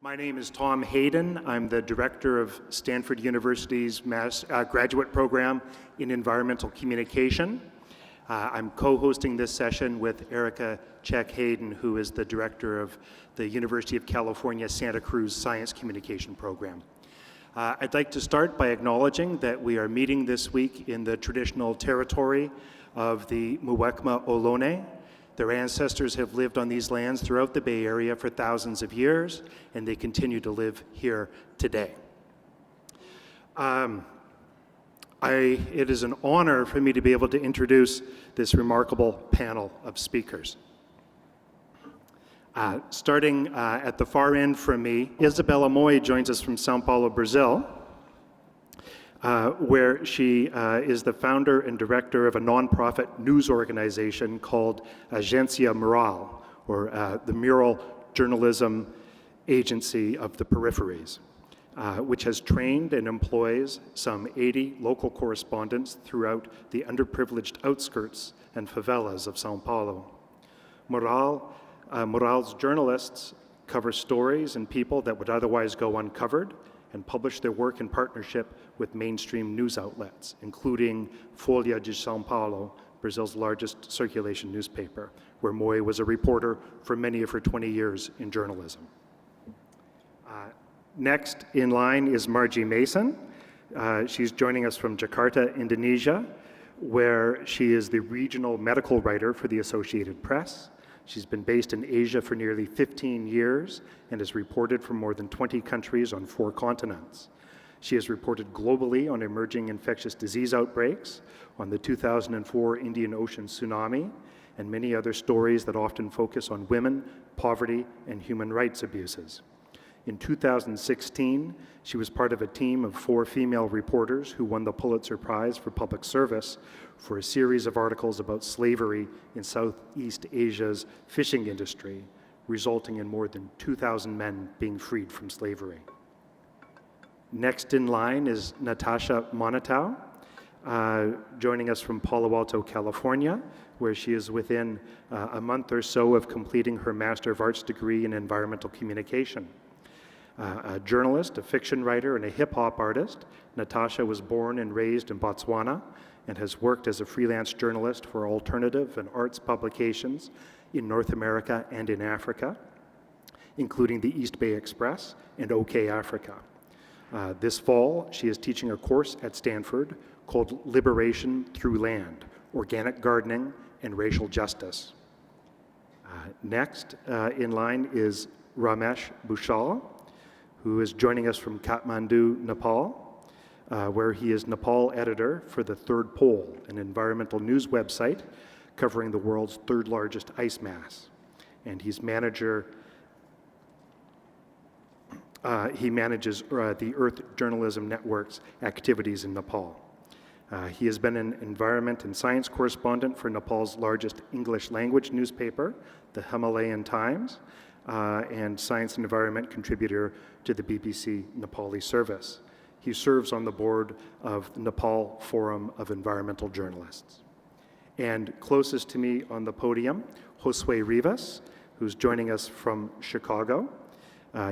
My name is Tom Hayden. I'm the director of Stanford University's graduate program in environmental communication. I'm co-hosting this session with Erica Check-Hayden, who is the director of the University of California, Santa Cruz Science Communication Program. I'd like to start by acknowledging that we are meeting this week in the traditional territory of the Muwekma Ohlone. Their ancestors have lived on these lands throughout the Bay Area for thousands of years, and they continue to live here today. It is an honor for me to be able to introduce this remarkable panel of speakers. Starting at the far end from me, Isabella Moy joins us from Sao Paulo, Brazil, where she is the founder and director of a nonprofit news organization called Agência Mural, or the Mural Journalism Agency of the Peripheries, which has trained and employs some 80 local correspondents throughout the underprivileged outskirts and favelas of Sao Paulo. Mural's journalists cover stories and people that would otherwise go uncovered and publish their work in partnership with mainstream news outlets, including Folha de São Paulo, Brazil's largest circulation newspaper, where Moy was a reporter for many of her 20 years in journalism. Next in line is Margie Mason. She's joining us from Jakarta, Indonesia, where she is the regional medical writer for the Associated Press. She's been based in Asia for nearly 15 years and has reported from more than 20 countries on 4 continents. She has reported globally on emerging infectious disease outbreaks, on the 2004 Indian Ocean tsunami, and many other stories that often focus on women, poverty, and human rights abuses. In 2016, she was part of a team of 4 female reporters who won the Pulitzer Prize for Public Service for a series of articles about slavery in Southeast Asia's fishing industry, resulting in more than 2,000 men being freed from slavery. Next in line is Natasha Monatow, joining us from Palo Alto, California, where she is within a month or so of completing her Master of Arts degree in environmental communication. A journalist, a fiction writer, and a hip-hop artist, Natasha was born and raised in Botswana and has worked as a freelance journalist for alternative and arts publications in North America and in Africa, including the East Bay Express and OK Africa. This fall, she is teaching a course at Stanford called Liberation Through Land, Organic Gardening and Racial Justice. Next in line is Ramesh Bhushal, who is joining us from Kathmandu, Nepal, where he is Nepal editor for the Third Pole, an environmental news website covering the world's 3rd largest ice mass. And he manages the Earth Journalism Network's activities in Nepal. He has been an environment and science correspondent for Nepal's largest English language newspaper, the Himalayan Times, and science and environment contributor to the BBC Nepali service. He serves on the board of the Nepal Forum of Environmental Journalists. And closest to me on the podium, Josue Rivas, who's joining us from Chicago.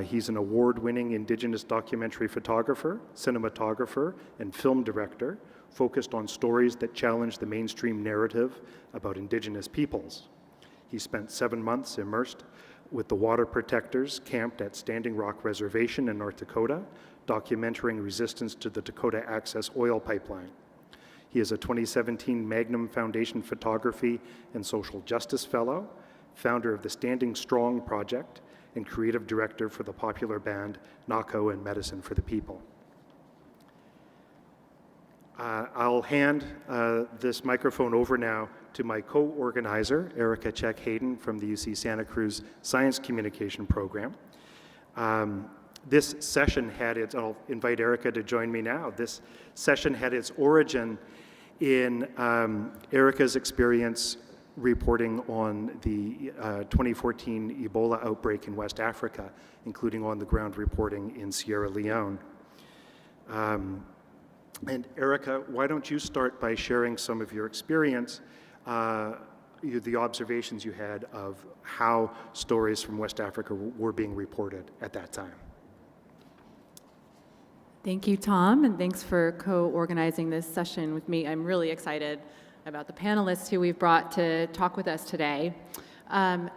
He's an award-winning indigenous documentary photographer, cinematographer, and film director focused on stories that challenge the mainstream narrative about indigenous peoples. He spent 7 months immersed with the water protectors camped at Standing Rock Reservation in North Dakota, documenting resistance to the Dakota Access Oil Pipeline. He is a 2017 Magnum Foundation Photography and Social Justice Fellow, founder of the Standing Strong Project, and creative director for the popular band Nako and Medicine for the People. I'll hand this microphone over now to my co-organizer, Erica Check-Hayden from the UC Santa Cruz Science Communication Program. This session had its, I'll invite Erica to join me now. This session had its origin in Erica's experience reporting on the 2014 Ebola outbreak in West Africa, including on-the-ground reporting in Sierra Leone. And Erica, why don't you start by sharing some of your experience the observations you had of how stories from West Africa were being reported at that time. Thank you, Tom, and thanks for co-organizing this session with me. I'm really excited about the panelists who we've brought to talk with us today.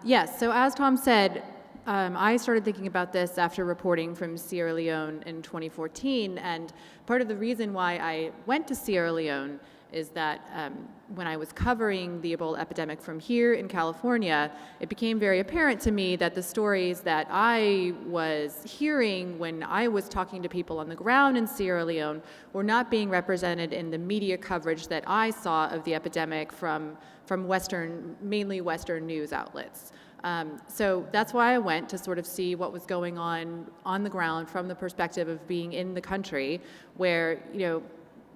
Yes, so as Tom said, I started thinking about this after reporting from Sierra Leone in 2014, and part of the reason why I went to Sierra Leone is that when I was covering the Ebola epidemic from here in California, it became very apparent to me that the stories that I was hearing when I was talking to people on the ground in Sierra Leone were not being represented in the media coverage that I saw of the epidemic from mainly Western news outlets. So that's why I went, to sort of see what was going on the ground from the perspective of being in the country where,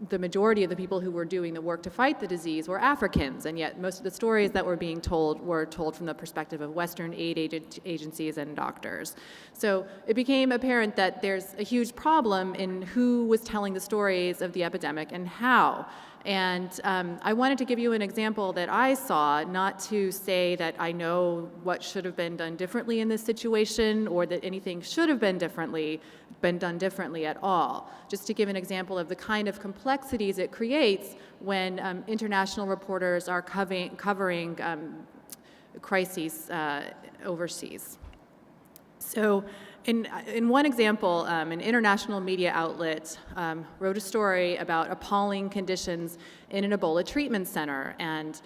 the majority of the people who were doing the work to fight the disease were Africans, and yet most of the stories that were being told were told from the perspective of Western aid agencies and doctors. So it became apparent that there's a huge problem in who was telling the stories of the epidemic and how. And I wanted to give you an example that I saw, not to say that I know what should have been done differently in this situation or that anything should have been done differently at all. Just to give an example of the kind of complexities it creates when international reporters are covering crises overseas. So in one example, an international media outlet wrote a story about appalling conditions in an Ebola treatment center, and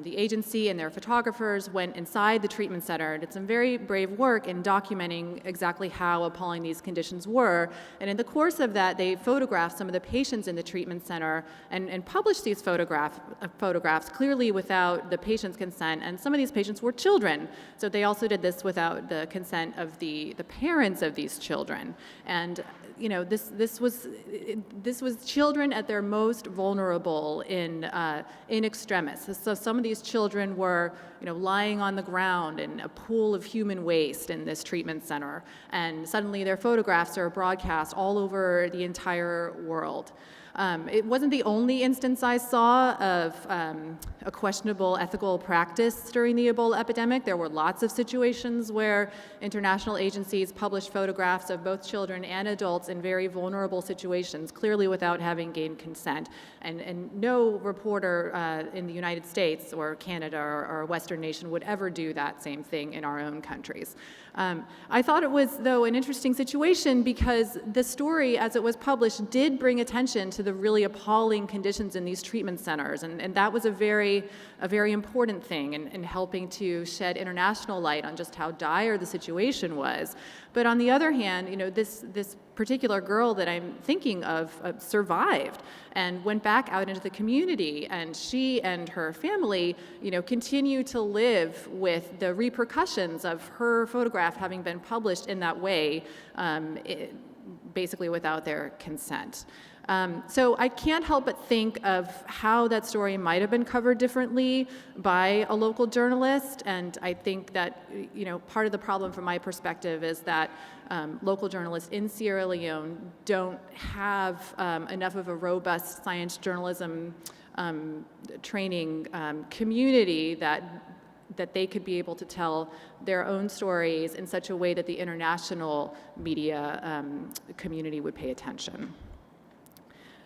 the agency and their photographers went inside the treatment center and did some very brave work in documenting exactly how appalling these conditions were. And in the course of that, they photographed some of the patients in the treatment center and published these photographs clearly without the patient's consent. And some of these patients were children, so they also did this without the consent of the parents of these children. And this was children at their most vulnerable in extremis. So some of these children were, lying on the ground in a pool of human waste in this treatment center, and suddenly their photographs are broadcast all over the entire world. It wasn't the only instance I saw of a questionable ethical practice during the Ebola epidemic. There were lots of situations where international agencies published photographs of both children and adults in very vulnerable situations, clearly without having gained consent. And no reporter in the United States or Canada or a Western nation would ever do that same thing in our own countries. I thought it was, though, an interesting situation because the story, as it was published, did bring attention to the really appalling conditions in these treatment centers, and that was a very important thing in helping to shed international light on just how dire the situation was. But on the other hand, this particular girl that I'm thinking of survived and went back out into the community, and she and her family, continue to live with the repercussions of her photograph having been published in that way, basically without their consent. So I can't help but think of how that story might have been covered differently by a local journalist, and I think that part of the problem from my perspective is that local journalists in Sierra Leone don't have enough of a robust science journalism training community that they could be able to tell their own stories in such a way that the international media community would pay attention.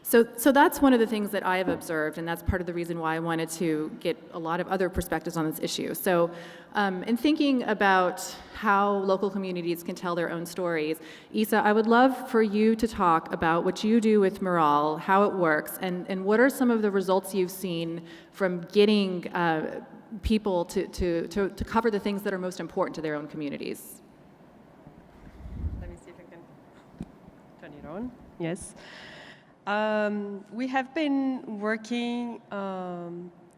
So that's one of the things that I have observed, and that's part of the reason why I wanted to get a lot of other perspectives on this issue. So in thinking about how local communities can tell their own stories, Isa, I would love for you to talk about what you do with Morale, how it works, and what are some of the results you've seen from getting people to cover the things that are most important to their own communities. Let me see if I can turn it on. Yes. We have been working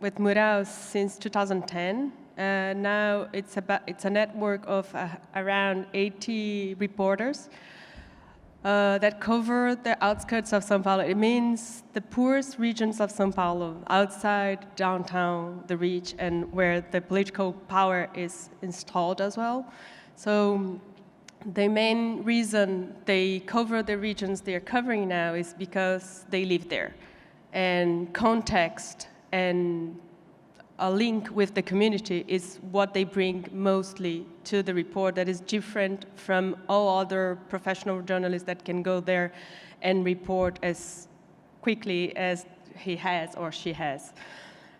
with Murals since 2010. Now it's a network of around 80 reporters that cover the outskirts of São Paulo. It means the poorest regions of São Paulo, outside downtown, the reach, and where the political power is installed as well. So the main reason they cover the regions they are covering now is because they live there. And context and a link with the community is what they bring mostly to the report that is different from all other professional journalists that can go there and report as quickly as he has or she has.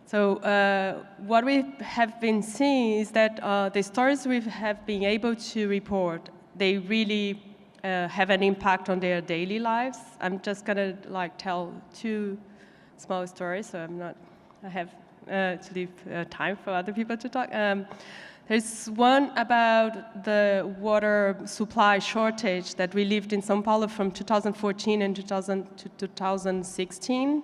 So what we have been seeing is that the stories we have been able to report, they really have an impact on their daily lives. I'm just gonna tell two small stories, so I have to leave time for other people to talk. There's one about the water supply shortage that we lived in São Paulo from 2014 and 2016.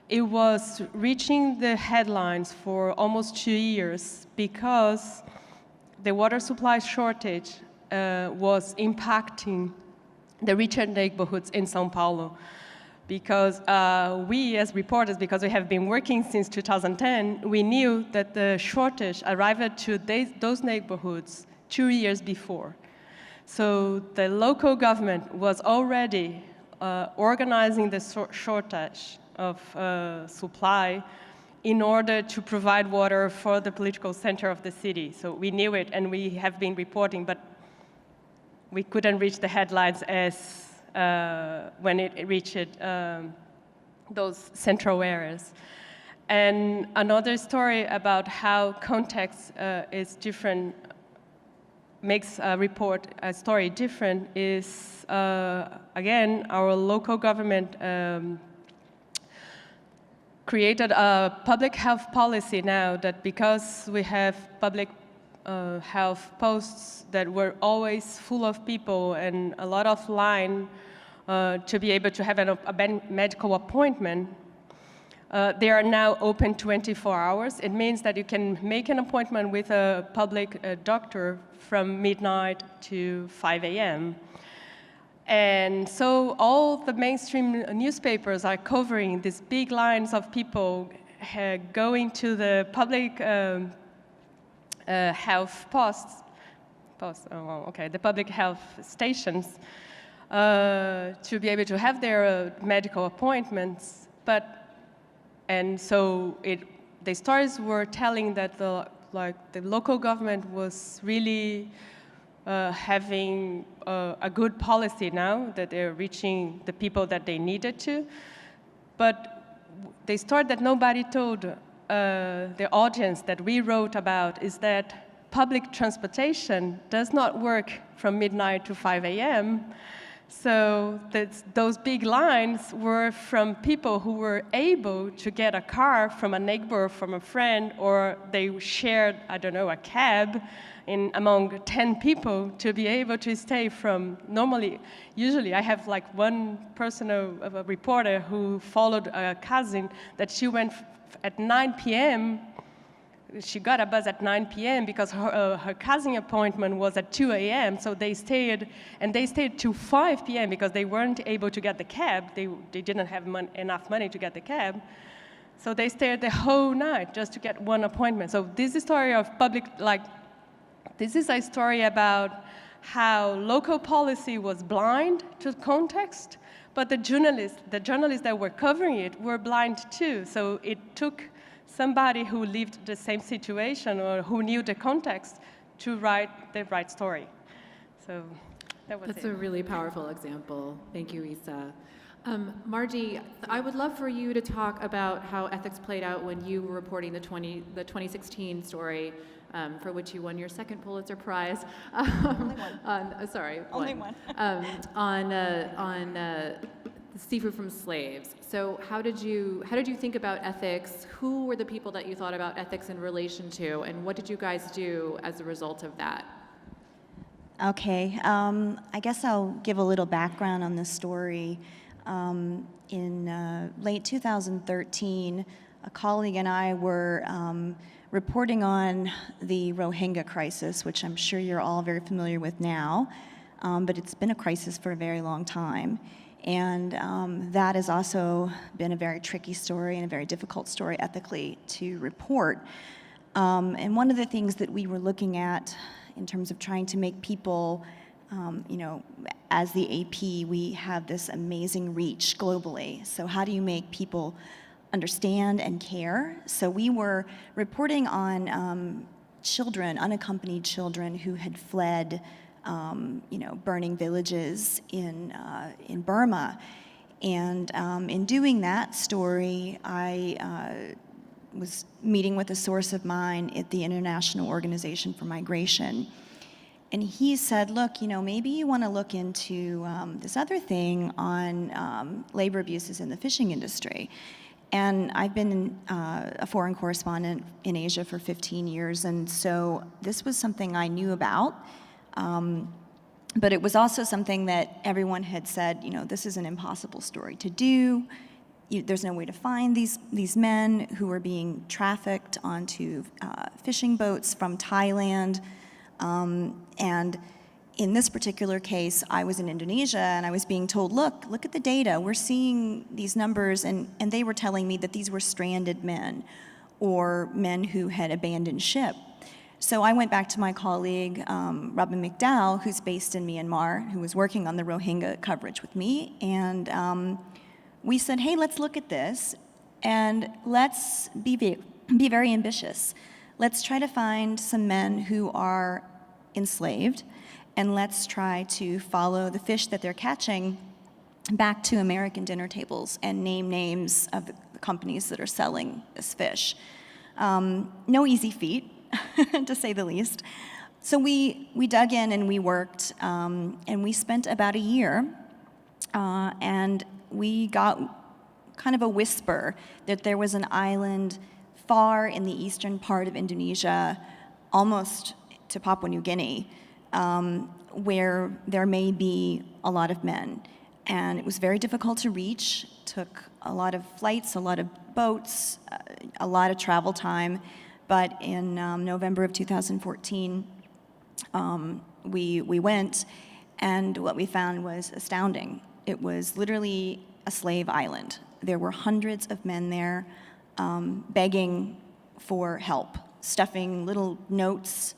It was reaching the headlines for almost 2 years because the water supply shortage was impacting the richer neighborhoods in São Paulo. Because we as reporters, because we have been working since 2010, we knew that the shortage arrived to those neighborhoods 2 years before. So the local government was already organizing the shortage of supply in order to provide water for the political center of the city. So we knew it and we have been reporting, but we couldn't reach the headlines as when it reached those central areas. And another story about how context is different, makes a story different is, again, our local government created a public health policy now that because we have public health posts that were always full of people and a lot of line to be able to have a medical appointment, they are now open 24 hours. It means that you can make an appointment with a public doctor from midnight to 5 a.m. And so all the mainstream newspapers are covering these big lines of people going to the public health the public health stations to be able to have their medical appointments. And so the stories were telling that the local government was really having a good policy now, that they're reaching the people that they needed to. But the story that nobody told the audience that we wrote about is that public transportation does not work from midnight to 5 a.m. So those big lines were from people who were able to get a car from a neighbor, from a friend, or they shared, a cab among 10 people to be able to stay from usually I have one person, a reporter who followed a cousin that she went at 9 p.m. She got a bus at 9 p.m. because her cousin appointment was at 2 a.m. So they stayed till 5 p.m. because they weren't able to get the cab. They didn't have enough money to get the cab. So they stayed the whole night just to get one appointment. So this is a story of this is a story about how local policy was blind to context, but the journalists that were covering it were blind too. So it took somebody who lived the same situation or who knew the context to write the right story. So that was That's a really powerful example. Thank you, Isa. Margie, I would love for you to talk about how ethics played out when you were reporting the 2016 story, for which you won your second Pulitzer Prize. Only one. Only one. On seafood from slaves. So how did you think about ethics? Who were the people that you thought about ethics in relation to, and what did you guys do as a result of that? Okay, I guess I'll give a little background on this story. In late 2013, a colleague and I were reporting on the Roehanga Crisis, which I'm sure you're all very familiar with now, but it's been a crisis for a very long time. And that has also been a very tricky story and a very difficult story ethically to report. And one of the things that we were looking at in terms of trying to make people, as the AP, we have this amazing reach globally. So how do you make people understand and care. So we were reporting on children, unaccompanied children who had fled, burning villages in Burma. And in doing that story, I was meeting with a source of mine at the International Organization for Migration. And he said, look, maybe you want to look into this other thing on labor abuses in the fishing industry. And I've been a foreign correspondent in Asia for 15 years, and so this was something I knew about. But it was also something that everyone had said, this is an impossible story to do. There's no way to find these men who were being trafficked onto fishing boats from Thailand. And in this particular case, I was in Indonesia, and I was being told, look at the data. We're seeing these numbers, and they were telling me that these were stranded men or men who had abandoned ship. So I went back to my colleague, Robin McDowell, who's based in Myanmar, who was working on the Rohingya coverage with me, and we said, hey, let's look at this, and let's be very ambitious. Let's try to find some men who are enslaved, and let's try to follow the fish that they're catching back to American dinner tables and name names of the companies that are selling this fish. No easy feat, to say the least. So we dug in and we worked, and we spent about a year, and we got kind of a whisper that there was an island far in the eastern part of Indonesia, almost to Papua New Guinea, where there may be a lot of men. And it was very difficult to reach, took a lot of flights, a lot of boats, a lot of travel time. But in November of 2014, we went, and what we found was astounding. It was literally a slave island. There were hundreds of men there begging for help, stuffing little notes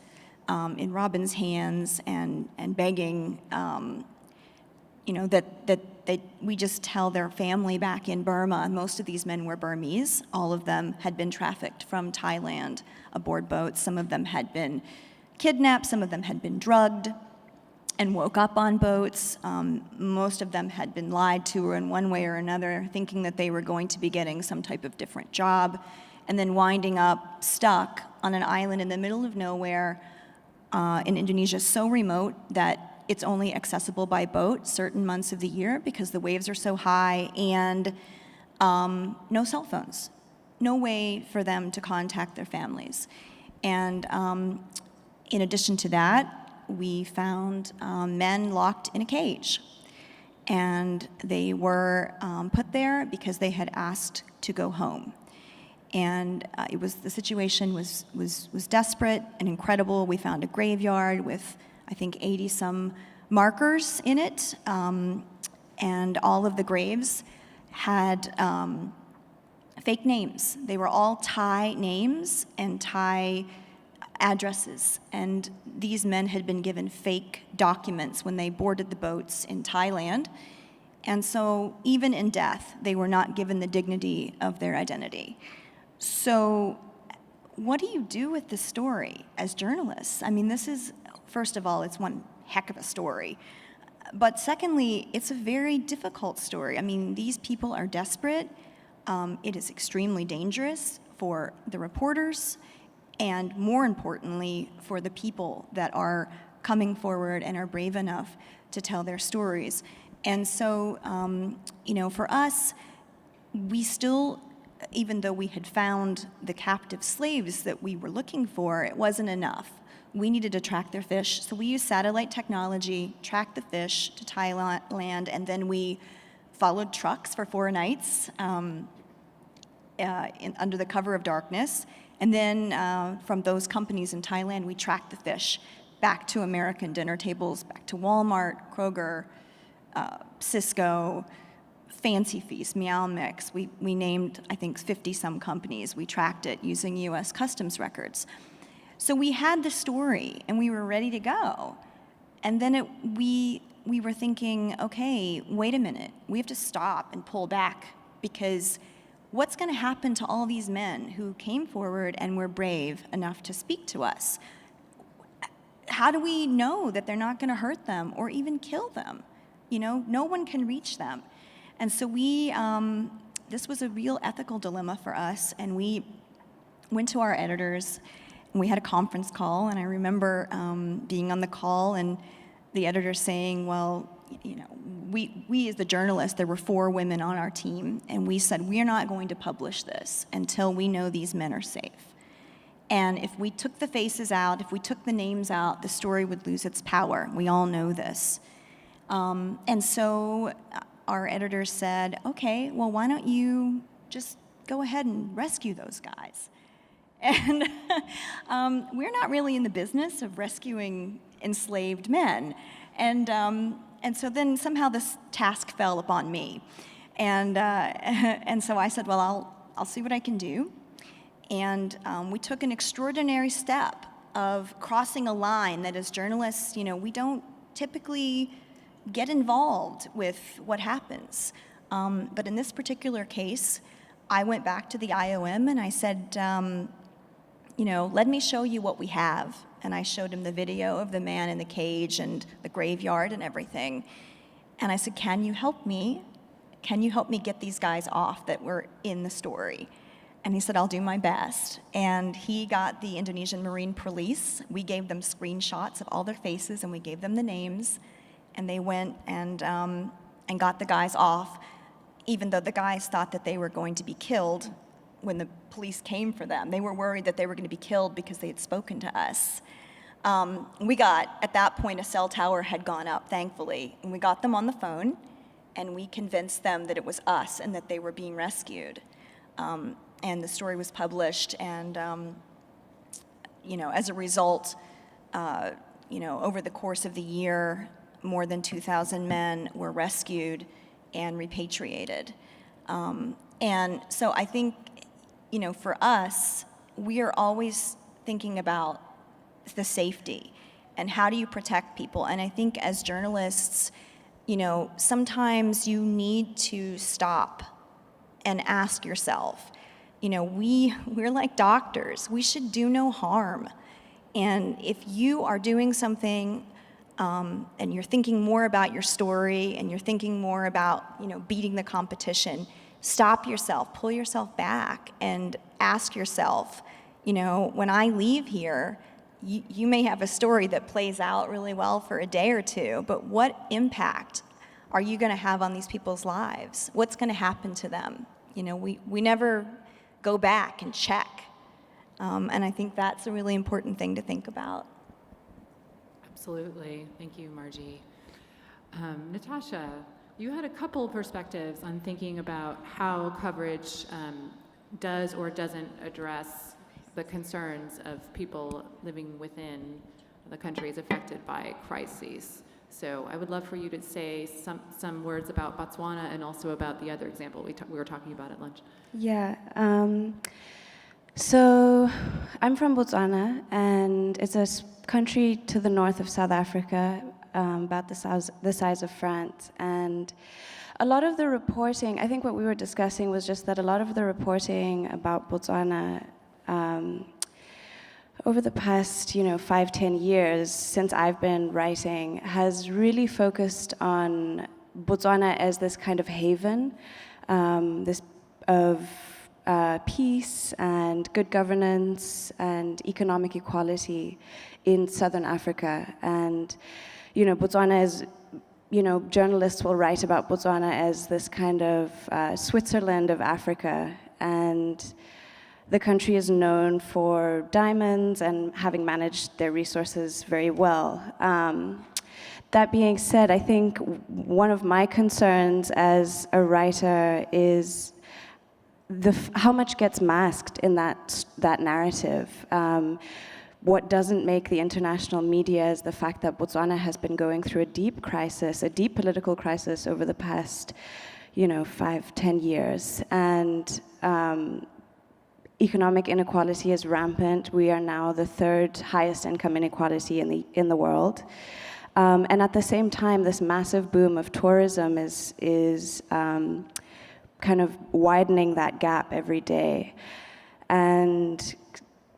in Robin's hands and begging, that we just tell their family back in Burma. Most of these men were Burmese. All of them had been trafficked from Thailand aboard boats. Some of them had been kidnapped. Some of them had been drugged and woke up on boats. Most of them had been lied to in one way or another, thinking that they were going to be getting some type of different job, and then winding up stuck on an island in the middle of nowhere in Indonesia, so remote that it's only accessible by boat certain months of the year because the waves are so high, and no cell phones, no way for them to contact their families. And in addition to that, we found men locked in a cage, and they were put there because they had asked to go home. And the situation was desperate and incredible. We found a graveyard with, I think, 80-some markers in it, and all of the graves had fake names. They were all Thai names and Thai addresses, and these men had been given fake documents when they boarded the boats in Thailand, and so even in death, they were not given the dignity of their identity. So what do you do with this story as journalists? I mean, this is, first of all, it's one heck of a story. But secondly, it's a very difficult story. I mean, these people are desperate. It is extremely dangerous for the reporters, and more importantly, for the people that are coming forward and are brave enough to tell their stories. And so, for us, we still, even though we had found the captive slaves that we were looking for, it wasn't enough. We needed to track their fish, so we used satellite technology, tracked the fish to Thailand, and then we followed trucks for 4 nights under the cover of darkness. And then from those companies in Thailand, we tracked the fish back to American dinner tables, back to Walmart, Kroger, Cisco, Fancy Feast, Meow Mix. We named, I think, 50-some companies. We tracked it using U.S. Customs records. So we had the story, and we were ready to go. And then we were thinking, okay, wait a minute. We have to stop and pull back because what's going to happen to all these men who came forward and were brave enough to speak to us? How do we know that they're not going to hurt them or even kill them? You know, no one can reach them. And so this was a real ethical dilemma for us, and we went to our editors, and we had a conference call, and I remember being on the call and the editor saying, well, you know, we as the journalists, there were 4 women on our team, and we said, we're not going to publish this until we know these men are safe. And if we took the faces out, if we took the names out, the story would lose its power. We all know this. And so our editor said, okay, well, why don't you just go ahead and rescue those guys? And we're not really in the business of rescuing enslaved men. And so then somehow this task fell upon me. And so I said, well, I'll see what I can do. And we took an extraordinary step of crossing a line that as journalists, you know, we don't typically get involved with what happens. But in this particular case, I went back to the IOM and I said, you know, let me show you what we have. And I showed him the video of the man in the cage and the graveyard and everything. And I said, can you help me? Can you help me get these guys off that were in the story? And he said, I'll do my best. And he got the Indonesian Marine Police. We gave them screenshots of all their faces, and we gave them the names. And they went and got the guys off, even though the guys thought that they were going to be killed when the police came for them. They were worried that they were going to be killed because they had spoken to us. We got, at that point, a cell tower had gone up, thankfully, and we got them on the phone, and we convinced them that it was us and that they were being rescued. And the story was published, and you know, as a result, you know, over the course of the year, more than 2,000 men were rescued and repatriated. And so I think, you know, for us, we are always thinking about the safety and how do you protect people. And I think as journalists, you know, sometimes you need to stop and ask yourself, you know, we're like doctors. We should do no harm. And if you are doing something and you're thinking more about your story and you're thinking more about, you know, beating the competition, stop yourself, pull yourself back and ask yourself, you know, when I leave here, you may have a story that plays out really well for a day or two, but what impact are you going to have on these people's lives? What's going to happen to them? You know, we never go back and check. And I think that's a really important thing to think about. Absolutely. Thank you, Margie. Natasha, you had a couple perspectives on thinking about how coverage does or doesn't address the concerns of people living within the countries affected by crises. So I would love for you to say some words about Botswana and also about the other example we were talking about at lunch. Yeah. So I'm from Botswana, and it's a country to the north of South Africa, about the size of France. And a lot of the reporting, I think what we were discussing was just that a lot of the reporting about Botswana over the past, 5-10 years since I've been writing has really focused on Botswana as this kind of haven, this of peace and good governance and economic equality in Southern Africa. And, Botswana is, journalists will write about Botswana as this kind of Switzerland of Africa. And the country is known for diamonds and having managed their resources very well. That being said, I think one of my concerns as a writer is how much gets masked in that narrative. What doesn't make the international media is the fact that Botswana has been going through a deep crisis, a deep political crisis over the past, 5-10 years. And economic inequality is rampant. We are now the third highest income inequality in the world. And at the same time, this massive boom of tourism is kind of widening that gap every day. And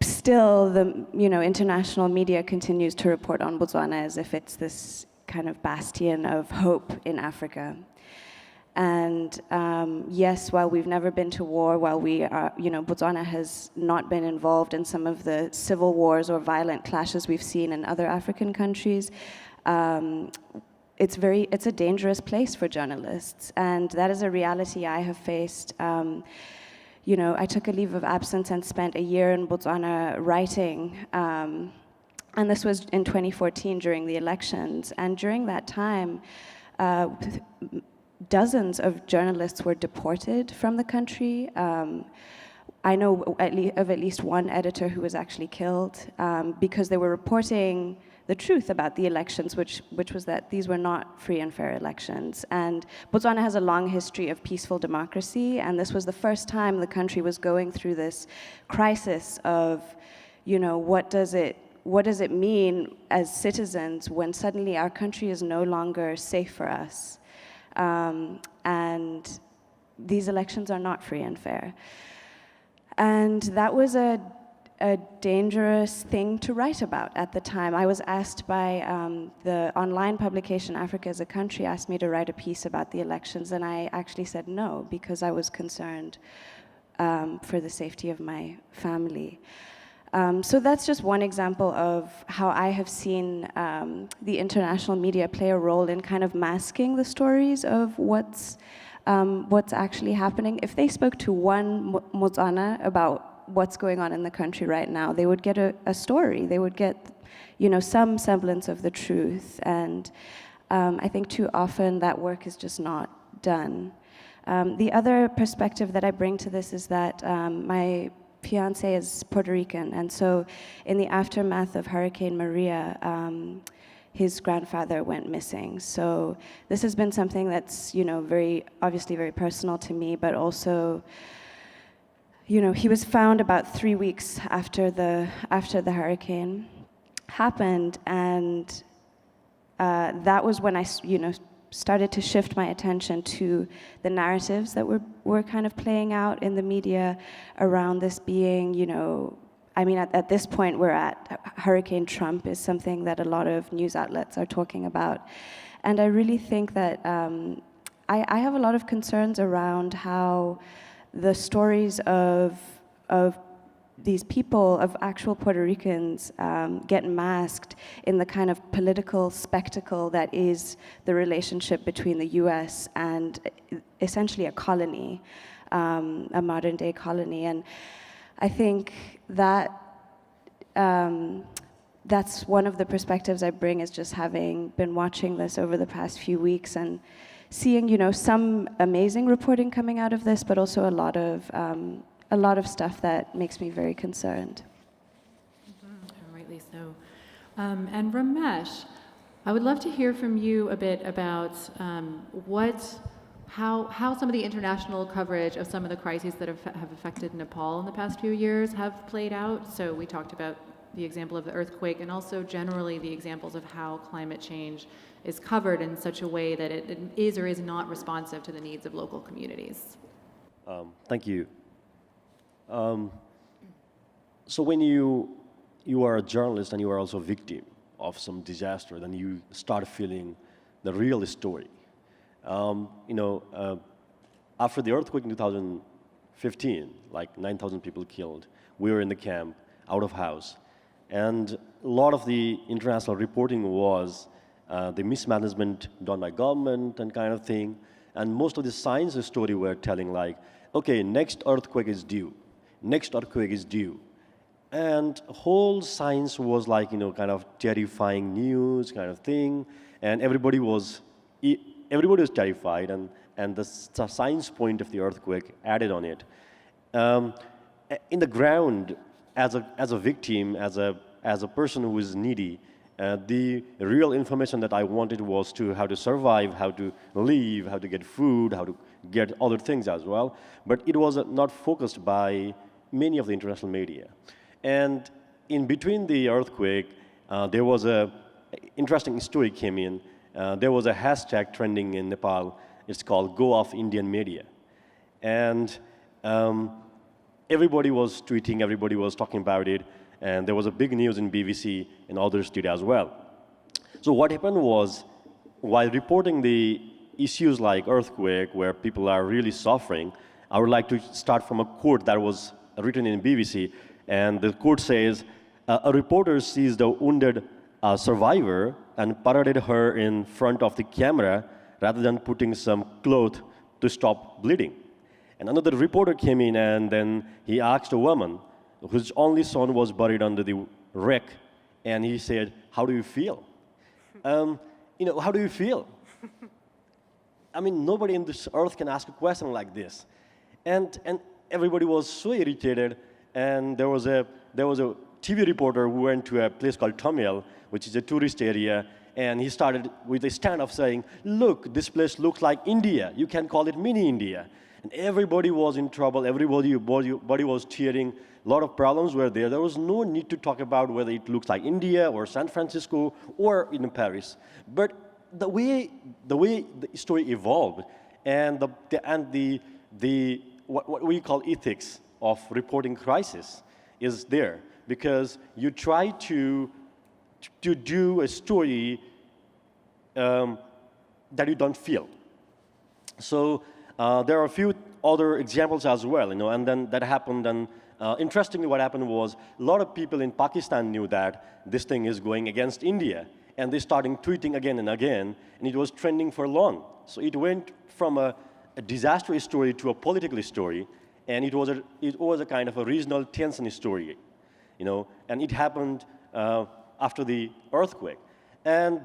still, the international media continues to report on Botswana as if it's this kind of bastion of hope in Africa. And yes, while we've never been to war, while we are, Botswana has not been involved in some of the civil wars or violent clashes we've seen in other African countries, it's a dangerous place for journalists, and that is a reality I have faced. I took a leave of absence and spent a year in Botswana writing, and this was in 2014 during the elections. And during that time, dozens of journalists were deported from the country. I know of at least one editor who was actually killed because they were reporting the truth about the elections, which was that these were not free and fair elections. And Botswana has a long history of peaceful democracy, and this was the first time the country was going through this crisis of, what does it mean as citizens when suddenly our country is no longer safe for us? And these elections are not free and fair. And that was a dangerous thing to write about at the time. I was asked by the online publication Africa as a Country asked me to write a piece about the elections, and I actually said no because I was concerned for the safety of my family. So that's just one example of how I have seen the international media play a role in kind of masking the stories of what's actually happening. If they spoke to one Motswana about what's going on in the country right now, they would get a story. They would get, some semblance of the truth. And I think too often that work is just not done. The other perspective that I bring to this is that my fiancé is Puerto Rican, and so in the aftermath of Hurricane Maria, his grandfather went missing. So this has been something that's, very obviously very personal to me, but also, he was found about 3 weeks after the hurricane happened, and that was when I, started to shift my attention to the narratives that were kind of playing out in the media around this being, at this point we're at Hurricane Trump is something that a lot of news outlets are talking about. And I really think that I have a lot of concerns around how the stories of these people, of actual Puerto Ricans, get masked in the kind of political spectacle that is the relationship between the US and essentially a colony, a modern day colony. And I think that that's one of the perspectives I bring, is just having been watching this over the past few weeks and seeing, some amazing reporting coming out of this, but also a lot of stuff that makes me very concerned. Mm-hmm. Rightly so. And Ramesh, I would love to hear from you a bit about how some of the international coverage of some of the crises that have affected Nepal in the past few years have played out. So we talked about the example of the earthquake, and also generally the examples of how climate change is covered in such a way that it is or is not responsive to the needs of local communities. Thank you. So when you are a journalist and you are also a victim of some disaster, then you start feeling the real story. After the earthquake in 2015, like 9,000 people killed, we were in the camp, out of house, and a lot of the international reporting was the mismanagement done by government and kind of thing, and most of the science story were telling like, okay, next earthquake is due. Next earthquake is due. And whole science was like, kind of terrifying news kind of thing. And everybody was terrified, and the science point of the earthquake added on it. In the ground, as a victim, as a person who is needy, the real information that I wanted was how to survive, how to live, how to get food, how to get other things as well. But it was not focused by many of the international media. And in between the earthquake, there was a interesting story came in. There was a hashtag trending in Nepal. It's called Go Off Indian Media. And everybody was tweeting, everybody was talking about it, and there was a big news in BBC and others did as well. So what happened was, while reporting the issues like earthquake, where people are really suffering, I would like to start from a quote that was written in BBC, and the quote says, a reporter sees the wounded survivor and paraded her in front of the camera rather than putting some cloth to stop bleeding. And another reporter came in and then he asked a woman whose only son was buried under the wreck, and he said, how do you feel? How do you feel? I mean, nobody in this earth can ask a question like this. And everybody was so irritated, and there was a TV reporter who went to a place called Tamil, which is a tourist area, and he started with a stand of saying, look, this place looks like India. You can call it mini India. And everybody was in trouble. Everybody was cheering. A lot of problems were there. There was no need to talk about whether it looks like India or San Francisco or in Paris. But the way the story evolved, and what we call ethics of reporting crisis is there, because you try to do a story that you don't feel. So there are a few other examples as well, and then that happened. And interestingly, what happened was a lot of people in Pakistan knew that this thing is going against India, and they started tweeting again and again, and it was trending for long. So it went from a disastrous story to a political story, and it was a kind of a regional tension story, and it happened after the earthquake. And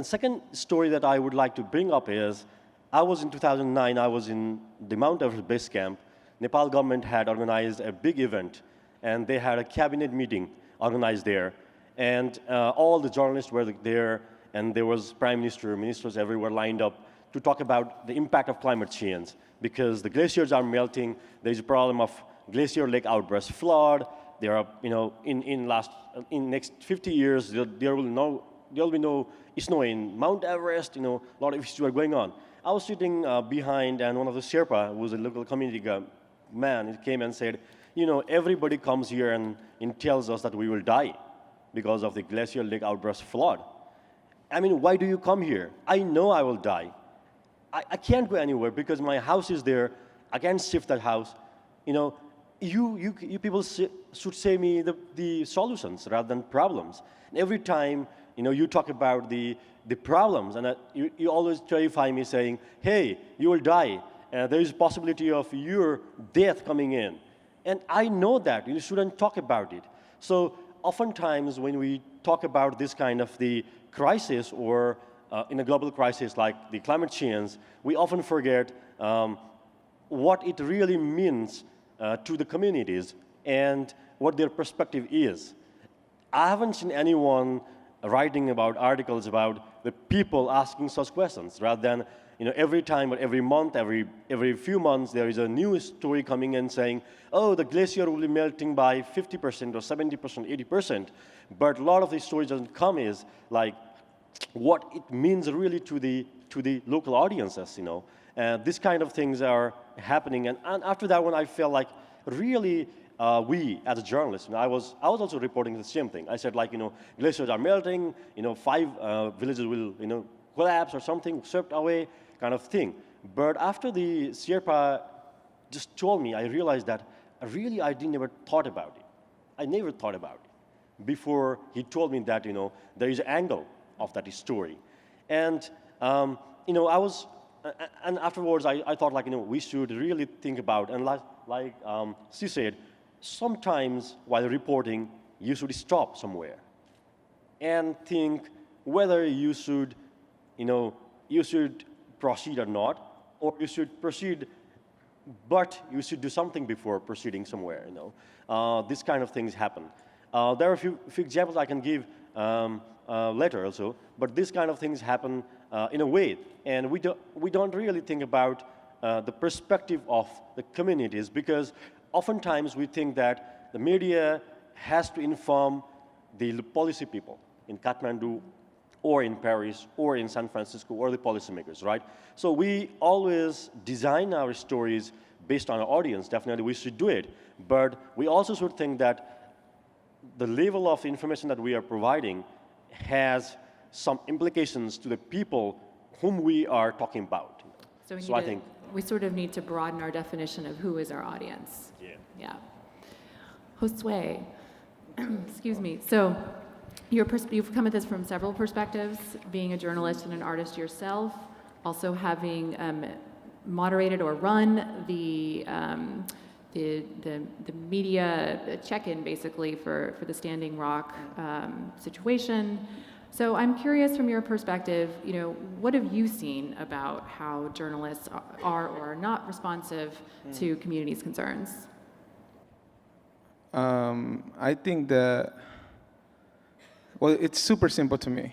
second story that I would like to bring up is, in 2009, I was in the Mount Everest base camp. Nepal government had organized a big event, and they had a cabinet meeting organized there. And all the journalists were there, and there was prime minister, ministers everywhere lined up to talk about the impact of climate change, because the glaciers are melting. There's a problem of glacier lake outburst flood. There are, in next 50 years, there will be no snow in Mount Everest. A lot of issues are going on. I was sitting behind, and one of the Sherpa, who was a local community man, he came and said, everybody comes here and tells us that we will die because of the glacier lake outburst flood. I mean, why do you come here? I know I will die. I can't go anywhere because my house is there. I can't shift that house. You people should say me the solutions rather than problems. And every time, you talk about the problems, and you always terrify me saying, hey, you will die. There is a possibility of your death coming in. And I know that. You shouldn't talk about it. So oftentimes when we talk about this kind of the crisis, or in a global crisis like the climate change, we often forget what it really means to the communities and what their perspective is. I haven't seen anyone writing about articles about the people asking such questions, rather than every time or every month, every few months, there is a new story coming in saying, oh, the glacier will be melting by 50% or 70%, 80%. But a lot of these stories doesn't come is like what it means really to the local audiences, This kind of things are happening. And after that one, I felt like really we, as a journalist, I was also reporting the same thing. I said, glaciers are melting, 5 villages will, collapse or something, swept away, kind of thing. But after the Sherpa just told me, I realized that really I never thought about it. I never thought about it before he told me that, there is an angle of that story. And, and afterwards I thought we should really think about, and like she said, sometimes while reporting, you should stop somewhere and think whether you should, you should proceed or not, or you should proceed, but you should do something before proceeding somewhere, These kind of things happen. There are a few examples I can give later also, but these kind of things happen in a way, and we don't really think about the perspective of the communities, because oftentimes we think that the media has to inform the policy people in Kathmandu or in Paris or in San Francisco or the policymakers, right? So we always design our stories based on our audience, definitely we should do it. But we also should think that the level of information that we are providing has some implications to the people whom we are talking about. So I think we sort of need to broaden our definition of who is our audience. Yeah. Josue, excuse me. So you've come at this from several perspectives, being a journalist and an artist yourself, also having moderated or run the media check-in basically for the Standing Rock situation. So I'm curious from your perspective, what have you seen about how journalists are or are not responsive to communities' concerns? I think it's super simple to me.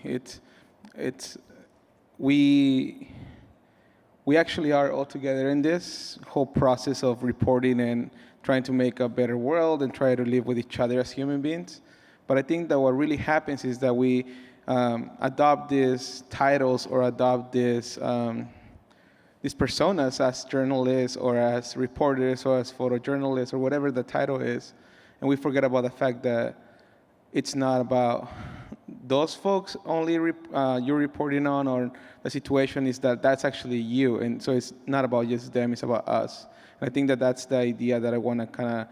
We actually are all together in this whole process of reporting and trying to make a better world and try to live with each other as human beings. But I think that what really happens is that we adopt these titles or adopt these personas as journalists or as reporters or as photojournalists or whatever the title is, and we forget about the fact that it's not about those folks only you're reporting on, or the situation is that's actually you, and so it's not about just them, it's about us. And I think that's the idea that I want to kind of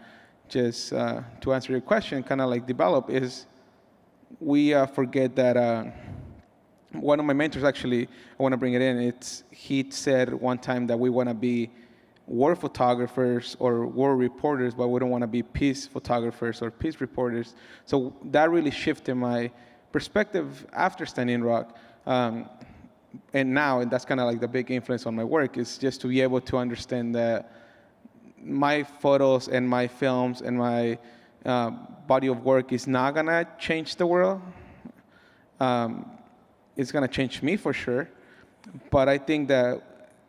just, to answer your question, kind of like develop is we forget that one of my mentors, actually, I want to bring it in, he said one time that we want to be war photographers or war reporters, but we don't want to be peace photographers or peace reporters. So that really shifted my perspective after Standing Rock. And now, and that's kind of like the big influence on my work, is just to be able to understand that my photos and my films and my body of work is not going to change the world. It's going to change me for sure. But I think that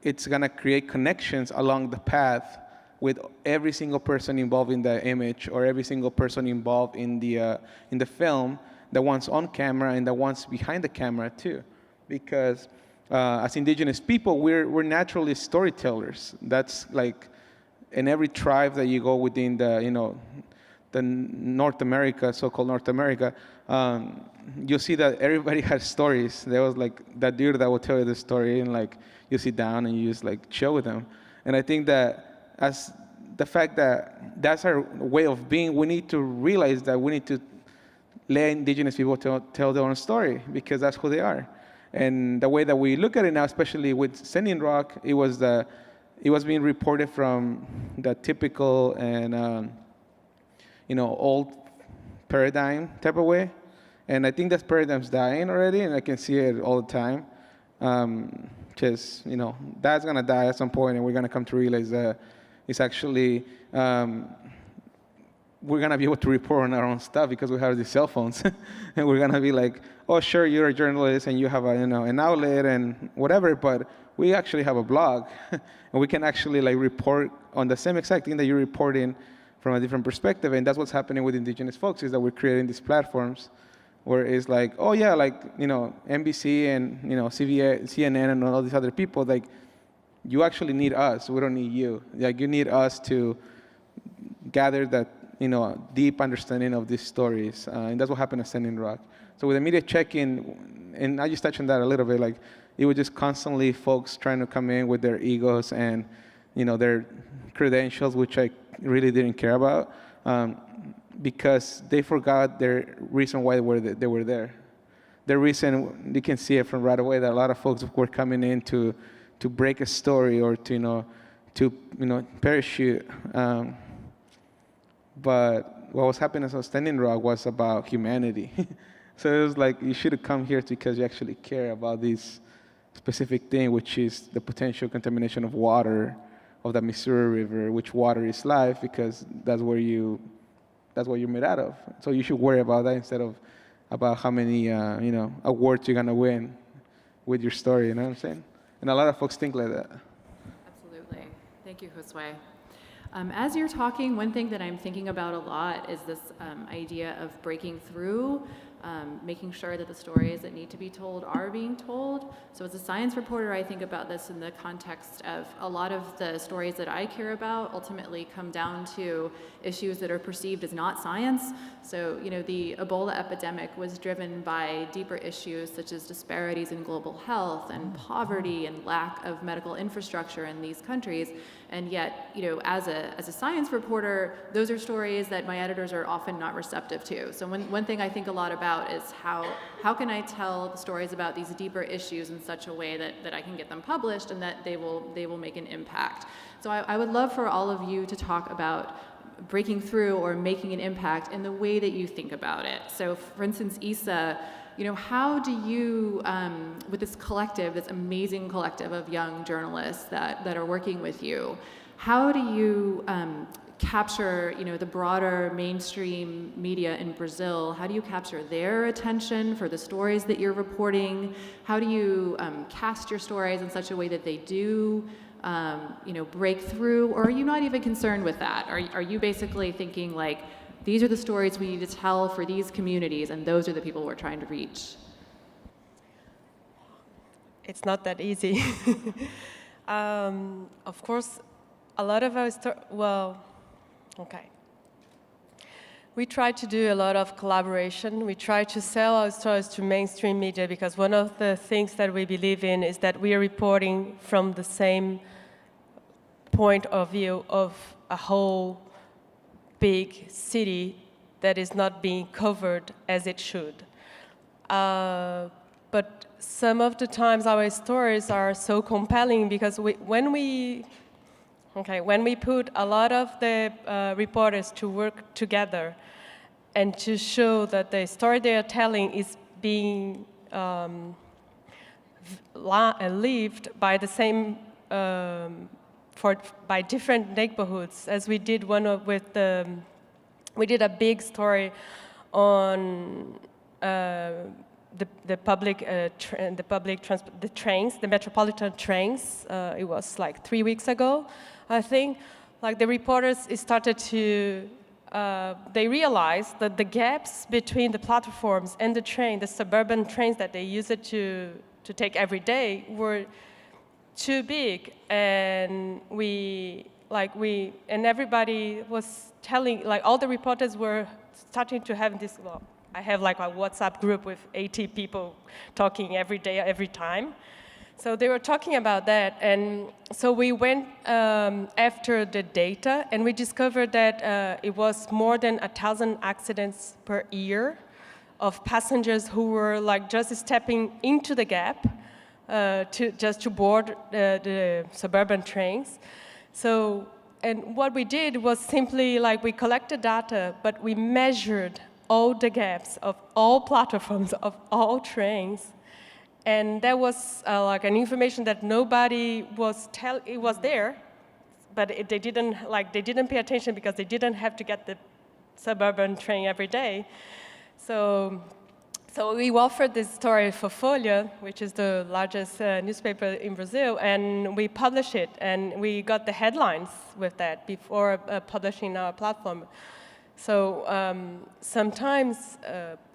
it's going to create connections along the path with every single person involved in the image or every single person involved in the film, the ones on camera and the ones behind the camera too. Because as indigenous people, we're naturally storytellers. That's like in every tribe that you go within the North America, so-called North America, you'll see that everybody has stories. There was like that dude that will tell you the story, and like you sit down and you just like chill with them. And I think that as the fact that that's our way of being, we need to realize that we need to let indigenous people tell their own story, because that's who they are. And the way that we look at it now, especially with Standing Rock, it was being reported from the typical and old paradigm type of way. And I think that paradigm's dying already, and I can see it all the time. Just, that's going to die at some point, and we're going to come to realize that it's actually, we're going to be able to report on our own stuff because we have these cell phones. And we're going to be like, oh, sure, you're a journalist and you have an outlet and whatever, but we actually have a blog. And we can actually like report on the same exact thing that you're reporting from a different perspective. And that's what's happening with indigenous folks, is that we're creating these platforms where it's like, oh yeah, like, NBC and, CNN and all these other people, like, you actually need us. We don't need you. Like, you need us to gather that, deep understanding of these stories. And that's what happened at Standing Rock. So with the media check-in, and I just touched on that a little bit, like, it was just constantly folks trying to come in with their egos and, their credentials, which I really didn't care about. Because they forgot their reason why they were there. The reason, you can see it from right away, that a lot of folks were coming in to break a story or to parachute. But what was happening on Standing Rock was about humanity. So it was like, you should have come here because you actually care about this specific thing, which is the potential contamination of water of the Missouri River, which water is life, because that's what you're made out of. So you should worry about that instead of about how many, awards you're going to win with your story, you know what I'm saying? And a lot of folks think like that. Absolutely. Thank you, Josue. As you're talking, one thing that I'm thinking about a lot is this idea of breaking through making sure that the stories that need to be told are being told. So as a science reporter, I think about this in the context of a lot of the stories that I care about ultimately come down to issues that are perceived as not science. So, the Ebola epidemic was driven by deeper issues such as disparities in global health and poverty and lack of medical infrastructure in these countries. And yet, as a science reporter, those are stories that my editors are often not receptive to. So one thing I think a lot about is how can I tell the stories about these deeper issues in such a way that I can get them published and that they will make an impact. So I would love for all of you to talk about breaking through or making an impact in the way that you think about it. So for instance, Issa, how do you, with this collective, this amazing collective of young journalists that are working with you, how do you capture, the broader mainstream media in Brazil? How do you capture their attention for the stories that you're reporting? How do you cast your stories in such a way that they do, break through? Or are you not even concerned with that? Are you basically thinking like, these are the stories we need to tell for these communities, and those are the people we're trying to reach? It's not that easy. Of course, a lot of our we try to do a lot of collaboration. We try to sell our stories to mainstream media because one of the things that we believe in is that we are reporting from the same point of view of a whole big city that is not being covered as it should. But some of the times our stories are so compelling because when we put a lot of the reporters to work together and to show that the story they are telling is being lived by the same by different neighborhoods, as we did we did a big story on the trains, the metropolitan trains. It was like 3 weeks ago, I think. Like the reporters started to, they realized that the gaps between the platforms and the suburban trains that they used to take every day were too big, and everybody was telling, like all the reporters were starting to have this, I have like a WhatsApp group with 80 people talking every day, every time. So they were talking about that, and so we went after the data, and we discovered that it was more than 1,000 accidents per year of passengers who were like just stepping into the gap to board the suburban trains. So, and what we did was simply like we collected data, but we measured all the gaps of all platforms of all trains, and that was like an information that nobody was it was there, but they didn't pay attention because they didn't have to get the suburban train every day. So we offered this story for Folha, which is the largest newspaper in Brazil, and we published it, and we got the headlines with that before publishing our platform. So sometimes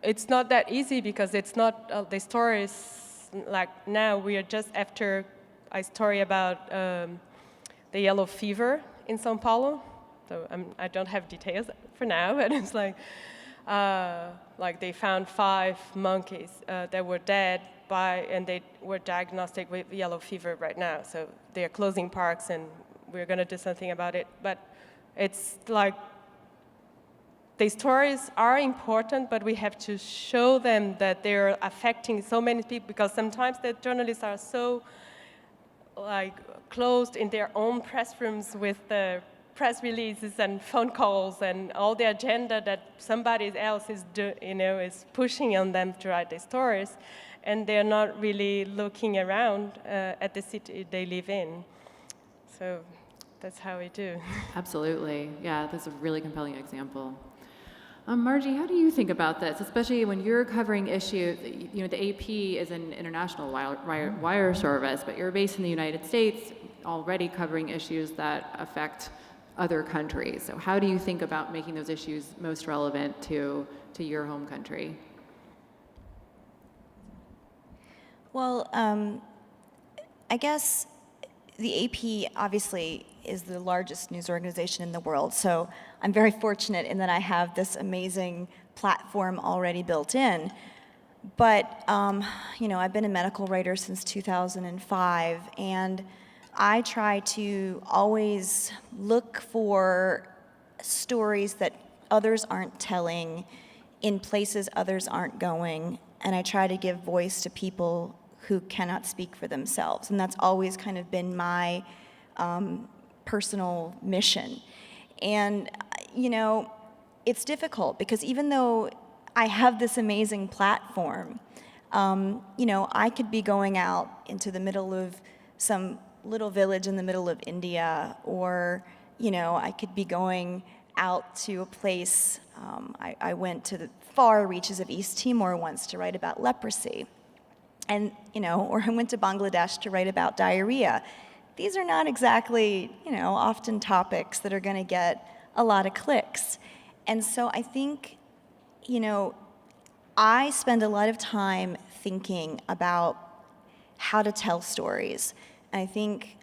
it's not that easy because it's not the stories, like now we are just after a story about the yellow fever in São Paulo. So I don't have details for now, but it's like they found 5 monkeys that were dead and they were diagnosed with yellow fever right now. So they are closing parks and we're going to do something about it. But it's like the stories are important, but we have to show them that they're affecting so many people because sometimes the journalists are so like closed in their own press rooms with the press releases and phone calls and all the agenda that somebody else is pushing on them to write the stories, and they're not really looking around at the city they live in. So that's how we do. Absolutely, yeah, that's a really compelling example. Margie, how do you think about this, especially when you're covering issues? The AP is an international wire service, but you're based in the United States, already covering issues that affect other countries. So how do you think about making those issues most relevant to your home country? Well, I guess the AP obviously is the largest news organization in the world, so I'm very fortunate in that I have this amazing platform already built in. But, I've been a medical writer since 2005, and I try to always look for stories that others aren't telling in places others aren't going, and I try to give voice to people who cannot speak for themselves. And that's always kind of been my personal mission. And, it's difficult because even though I have this amazing platform, I could be going out into the middle of some little village in the middle of India, or, I could be going out to a place. I went to the far reaches of East Timor once to write about leprosy. And, or I went to Bangladesh to write about diarrhea. These are not exactly, often topics that are going to get a lot of clicks. And so I think, I spend a lot of time thinking about how to tell stories. And I think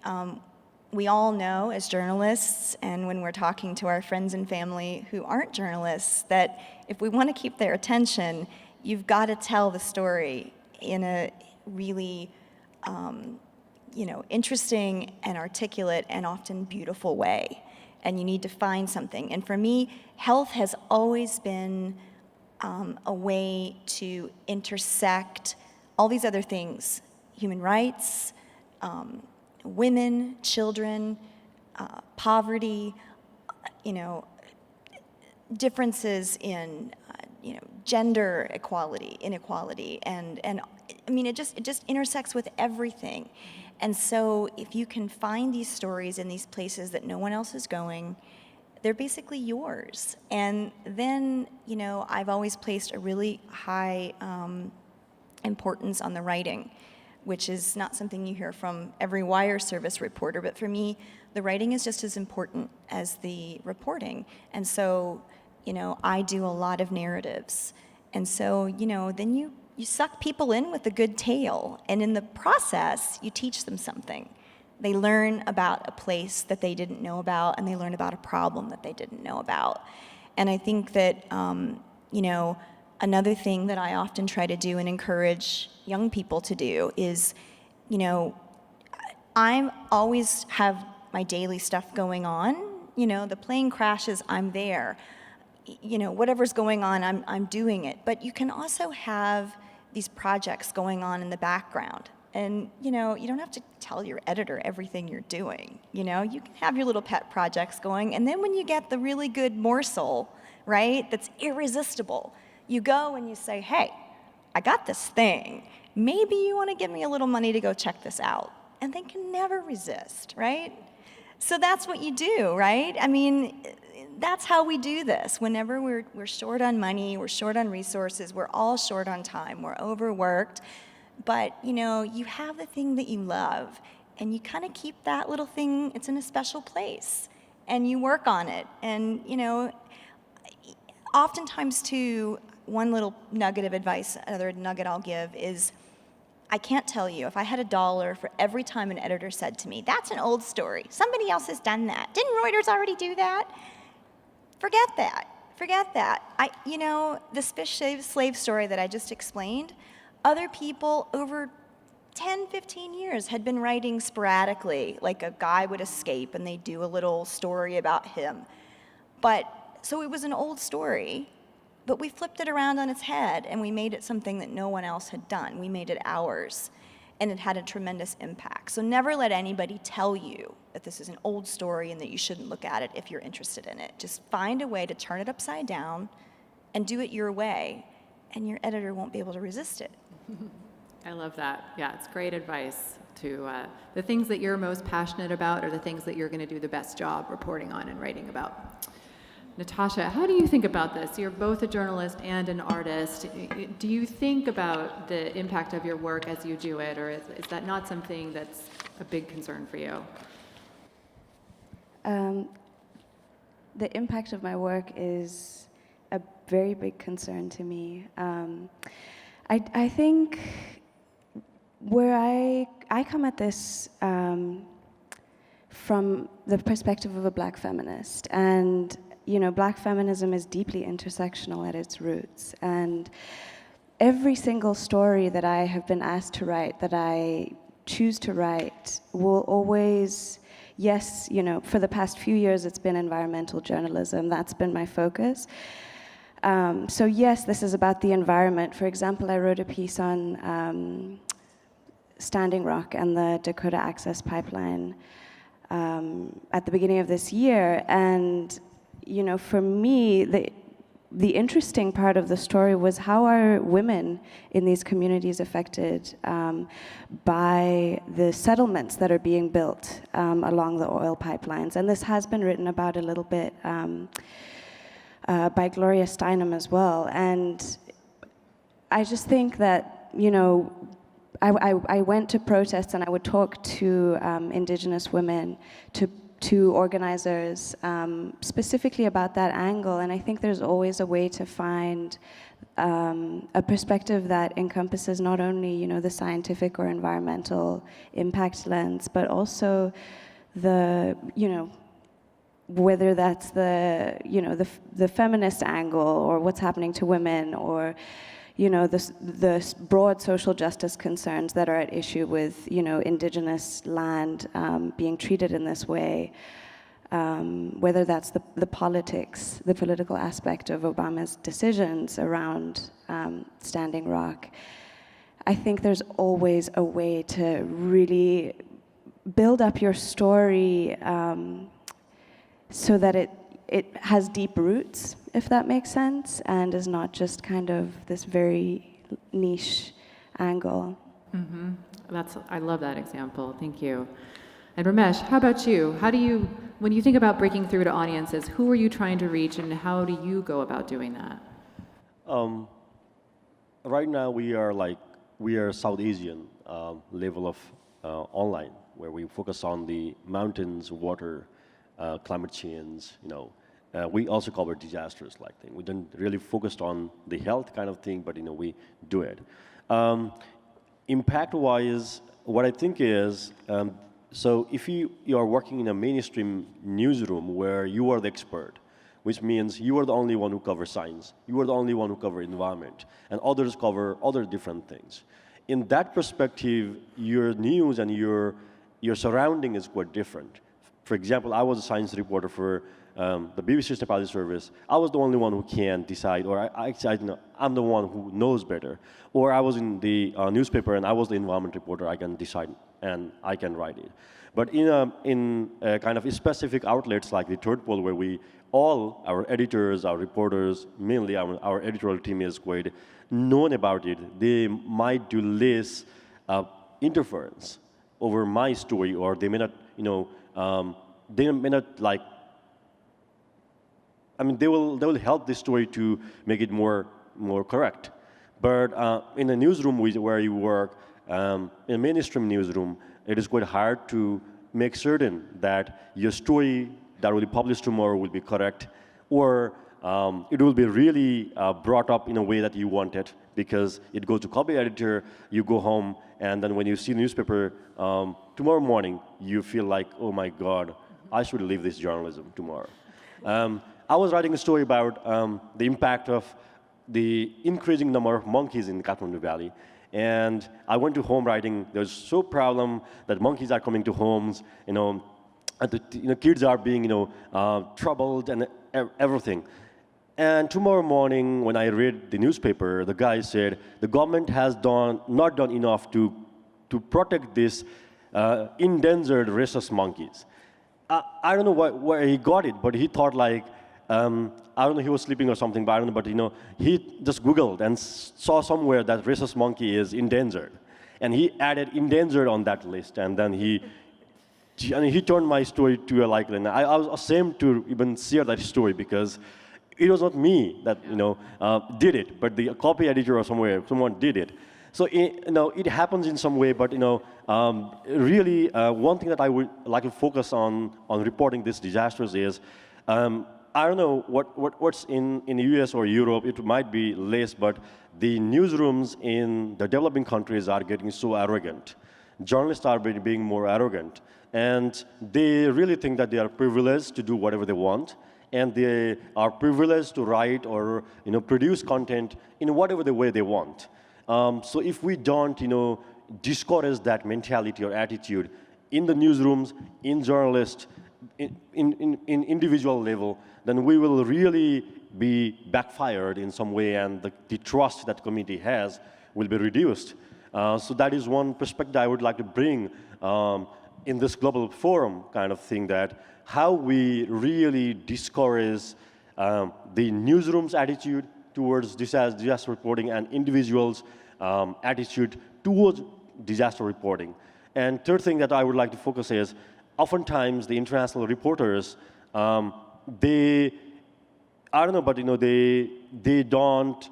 we all know as journalists, and when we're talking to our friends and family who aren't journalists, that if we want to keep their attention, you've got to tell the story in a really, interesting and articulate and often beautiful way. And you need to find something. And for me, health has always been a way to intersect all these other things: human rights, women, children, poverty, differences in, gender equality, inequality, and I mean, it just intersects with everything. And so if you can find these stories in these places that no one else is going, they're basically yours. And then, I've always placed a really high importance on the writing, which is not something you hear from every wire service reporter, but for me, the writing is just as important as the reporting. And so, I do a lot of narratives. And so, then you suck people in with a good tale, and in the process, you teach them something. They learn about a place that they didn't know about, and they learn about a problem that they didn't know about. And I think that, another thing that I often try to do and encourage young people to do is, I always have my daily stuff going on. The plane crashes, I'm there. Whatever's going on, I'm doing it. But you can also have these projects going on in the background. And, you don't have to tell your editor everything you're doing. You can have your little pet projects going. And then when you get the really good morsel, right, that's irresistible, you go and you say, hey, I got this thing. Maybe you want to give me a little money to go check this out. And they can never resist, right? So that's what you do, right? I mean, that's how we do this. Whenever we're short on money, we're short on resources, we're all short on time, we're overworked. But, you have the thing that you love, and you kind of keep that little thing, it's in a special place, and you work on it. And, oftentimes, too, one little nugget of advice, another nugget I'll give is, I can't tell you, if I had $1 for every time an editor said to me, that's an old story, somebody else has done that, didn't Reuters already do that? Forget that. This fish slave story that I just explained, other people over 10, 15 years had been writing sporadically, like a guy would escape and they'd do a little story about him. So it was an old story, but we flipped it around on its head and we made it something that no one else had done. We made it ours, and it had a tremendous impact. So never let anybody tell you that this is an old story and that you shouldn't look at it if you're interested in it. Just find a way to turn it upside down and do it your way, and your editor won't be able to resist it. I love that. Yeah, it's great advice to the things that you're most passionate about are the things that you're going to do the best job reporting on and writing about. Natasha, how do you think about this? You're both a journalist and an artist. Do you think about the impact of your work as you do it, or is that not something that's a big concern for you? The impact of my work is a very big concern to me. I think where I come at this from the perspective of a black feminist, and black feminism is deeply intersectional at its roots, and every single story that I have been asked to write, that I choose to write, will always, yes, for the past few years it's been environmental journalism, that's been my focus. So yes, this is about the environment. For example, I wrote a piece on Standing Rock and the Dakota Access Pipeline at the beginning of this year, and for me, the interesting part of the story was how are women in these communities affected by the settlements that are being built along the oil pipelines. And this has been written about a little bit by Gloria Steinem as well. And I just think that, I went to protests and I would talk to indigenous women, to organizers, specifically about that angle. And I think there's always a way to find a perspective that encompasses not only, the scientific or environmental impact lens, but also the, whether that's the feminist angle or what's happening to women, or the broad social justice concerns that are at issue with indigenous land being treated in this way, whether that's the politics, the political aspect of Obama's decisions around Standing Rock. I think there's always a way to really build up your story so that it has deep roots, if that makes sense, and is not just kind of this very niche angle. Mm-hmm. I love that example. Thank you. And Ramesh, how about you? How do you, when you think about breaking through to audiences, who are you trying to reach, and how do you go about doing that? Right now we are South Asian level of online, where we focus on the mountains, water, climate change, we also cover disasters like thing. We don't really focus on the health kind of thing, but we do it. Impact-wise, what I think is, so if you are working in a mainstream newsroom where you are the expert, which means you are the only one who covers science, you are the only one who covers environment, and others cover other different things. In that perspective, your news and your surrounding is quite different. For example, I was a science reporter for the BBC Nepali service. I was the only one who can decide, or I'm the one who knows better. Or I was in the newspaper and I was the environment reporter. I can decide and I can write it. But in kind of specific outlets like the Third Pole, where all our editors, our reporters, mainly our editorial team is quite known about it, they might do less interference over my story, or they may not, they may not they will help the story to make it more correct. But in a newsroom where you work, in a mainstream newsroom, it is quite hard to make certain that your story that will be published tomorrow will be correct, or it will be really brought up in a way that you want it, because it goes to copy editor, you go home, and then when you see the newspaper tomorrow morning, you feel like, oh my God, I should leave this journalism tomorrow. I was writing a story about the impact of the increasing number of monkeys in the Kathmandu Valley. And I went to home writing, there's so problem that monkeys are coming to homes, and the kids are being, troubled and everything. And tomorrow morning, when I read the newspaper, the guy said the government has not done enough to protect these endangered rhesus monkeys. I don't know where he got it, but he thought like, I don't know, he was sleeping or something, but I don't know, but he just Googled and saw somewhere that rhesus monkey is endangered. And he added endangered on that list, and then he turned my story to a and I was ashamed to even share that story, because it was not me that did it, but the copy editor or someone did it. So it happens in some way, but really one thing that I would like to focus on reporting these disasters is I don't know what's in the US or Europe, it might be less, but the newsrooms in the developing countries are getting so arrogant. Journalists are being more arrogant, and they really think that they are privileged to do whatever they want, and they are privileged to write or produce content in whatever the way they want. So if we don't discourage that mentality or attitude in the newsrooms, in journalists, in individual level, then we will really be backfired in some way, and the trust that community has will be reduced. So that is one perspective I would like to bring in this global forum kind of thing, that how we really discourage the newsroom's attitude towards disaster reporting and individuals' attitude towards disaster reporting. And third thing that I would like to focus is, oftentimes the international reporters, they don't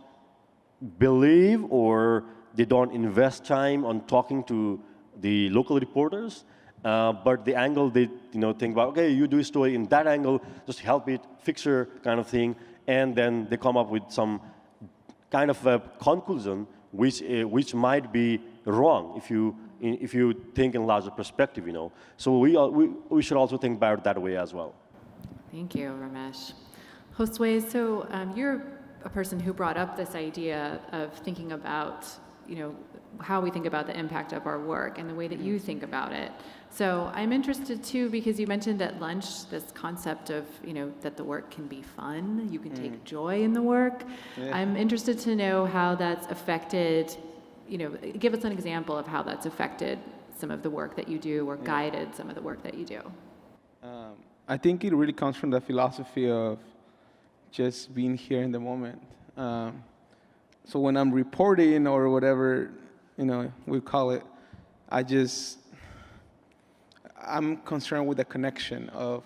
believe, or they don't invest time on talking to the local reporters, but the angle they think about, okay, you do a story in that angle, just help it, fixer kind of thing, and then they come up with some kind of a conclusion which might be wrong if you think in larger perspective, So we should also think about it that way as well. Thank you, Ramesh. Josue, so you're a person who brought up this idea of thinking about, how we think about the impact of our work and the way that you think about it. So I'm interested too, because you mentioned at lunch this concept of, that the work can be fun, you can take joy in the work. Yeah. I'm interested to know how that's affected, give us an example of how that's affected some of the work that you do, or guided some of the work that you do. I think it really comes from the philosophy of just being here in the moment. So when I'm reporting or whatever, we call it, I'm concerned with the connection of,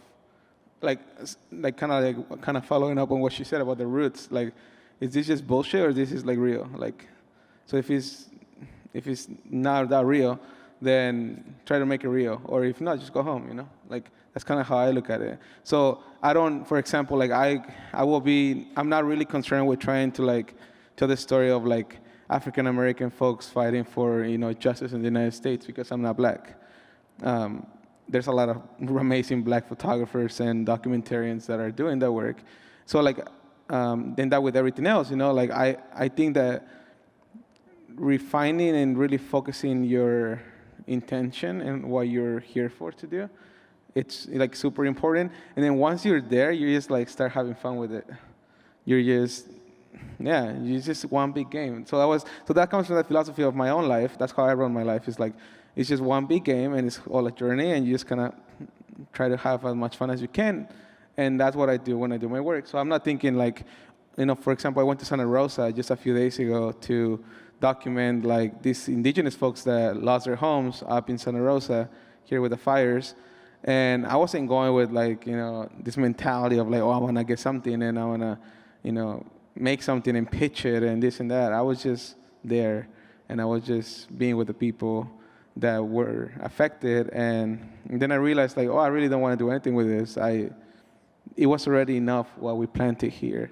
kind of following up on what she said about the roots. Like, is this just bullshit, or this is real? So if it's not that real, then try to make it real, or if not, just go home. That's kind of how I look at it. So I don't, for example, I'm not really concerned with trying to tell the story of African American folks fighting for justice in the United States because I'm not black. There's a lot of amazing black photographers and documentarians that are doing that work. So then that with everything else, I think that refining and really focusing your intention and what you're here for to do, it's super important. And then once you're there, you just start having fun with it. It's just one big game. So that comes from the philosophy of my own life. That's how I run my life. It's just one big game, and it's all a journey, and you just kind of try to have as much fun as you can. And that's what I do when I do my work. So I'm not thinking for example, I went to Santa Rosa just a few days ago to document these indigenous folks that lost their homes up in Santa Rosa here with the fires. And I wasn't going with this mentality of I want to get something, and I want to make something and pitch it and this and that. I was just there, and I was just being with the people that were affected. And then I realized I really don't want to do anything with this. It was already enough what we planted here,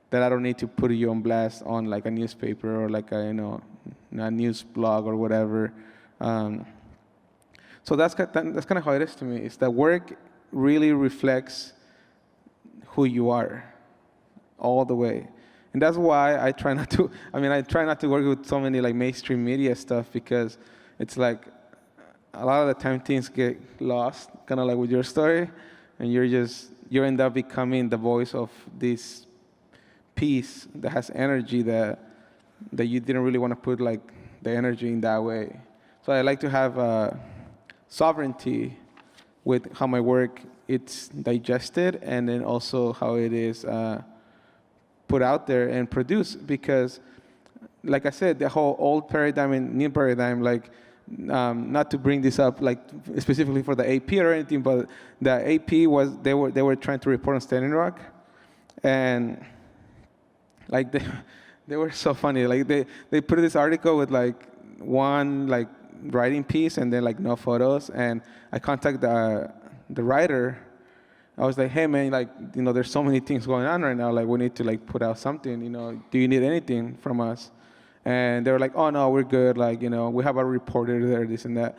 that I don't need to put you on blast on a newspaper or a news blog or whatever. So that's kind of how it is to me. It's that work really reflects who you are all the way. And that's why I try not to work with so many mainstream media stuff, because it's a lot of the time things get lost, kind of like with your story, and you end up becoming the voice of this piece that has energy that you didn't really want to put the energy in that way. So I like to have sovereignty with how my work it's digested, and then also how it is put out there and produced. Because, like I said, the whole old paradigm and new paradigm, not to bring this up specifically for the AP or anything, but the AP was they were trying to report on Standing Rock, and they were so funny. They put this article with one writing piece and then no photos, and I contacted the writer, I was like, hey man, like, you know, there's so many things going on right now. Like, we need to like put out something. You know, do you need anything from us? And they were like, oh no, we're good. Like, you know, we have a reporter there, this and that.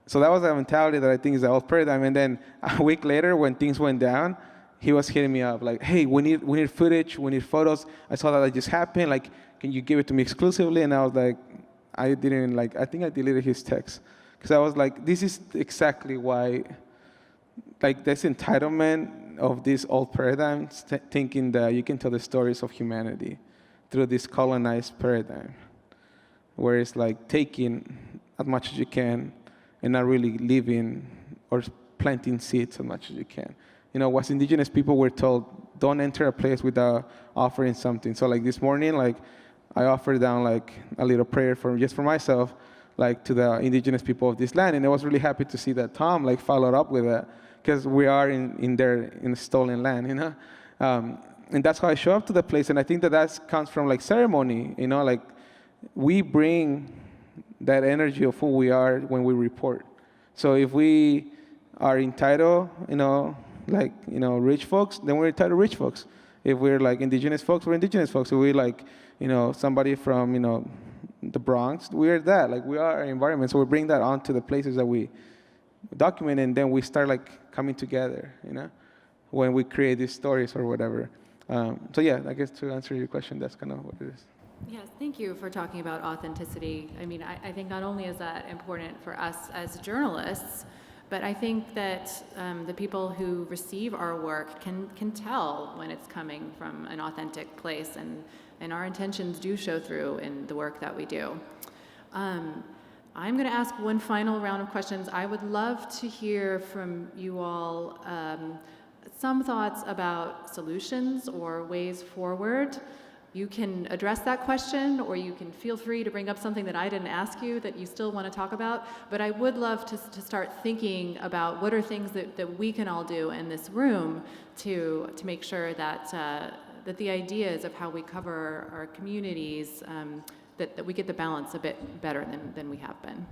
So that was a mentality that I think is the old paradigm. And then a week later, when things went down, he was hitting me up like, hey, we need footage, we need photos. I saw that just happened. Like, can you give it to me exclusively? And I was like, I think I deleted his text. Because I was like, this is exactly why, like, this entitlement of these old paradigms, thinking that you can tell the stories of humanity through this colonized paradigm, where it's like taking as much as you can and not really living or planting seeds as much as you can. You know, as indigenous people, we're told, don't enter a place without offering something. So like this morning, like, I offered down like a little prayer just for myself, like to the indigenous people of this land. And I was really happy to see that Tom like followed up with that, because we are in a stolen land, you know? And that's how I show up to the place. And I think that comes from like ceremony, you know, like we bring that energy of who we are when we report. So if we are entitled, you know, like, you know, rich folks, then we're entitled rich folks. If we're like indigenous folks, we're indigenous folks. If we're like, you know, somebody from, you know, the Bronx, we're that. Like, we are our environment. So we bring that onto the places that we document, and then we start like coming together, you know, when we create these stories or whatever. So yeah, I guess to answer your question, that's kind of what it is. Yes, thank you for talking about authenticity. I mean, I think not only is that important for us as journalists, but I think that the people who receive our work can tell when it's coming from an authentic place, and our intentions do show through in the work that we do. I'm going to ask one final round of questions. I would love to hear from you all some thoughts about solutions or ways forward. You can address that question, or you can feel free to bring up something that I didn't ask you that you still want to talk about. But I would love to start thinking about what are things that we can all do in this room to make sure that that the ideas of how we cover our communities, that we get the balance a bit better than we have been.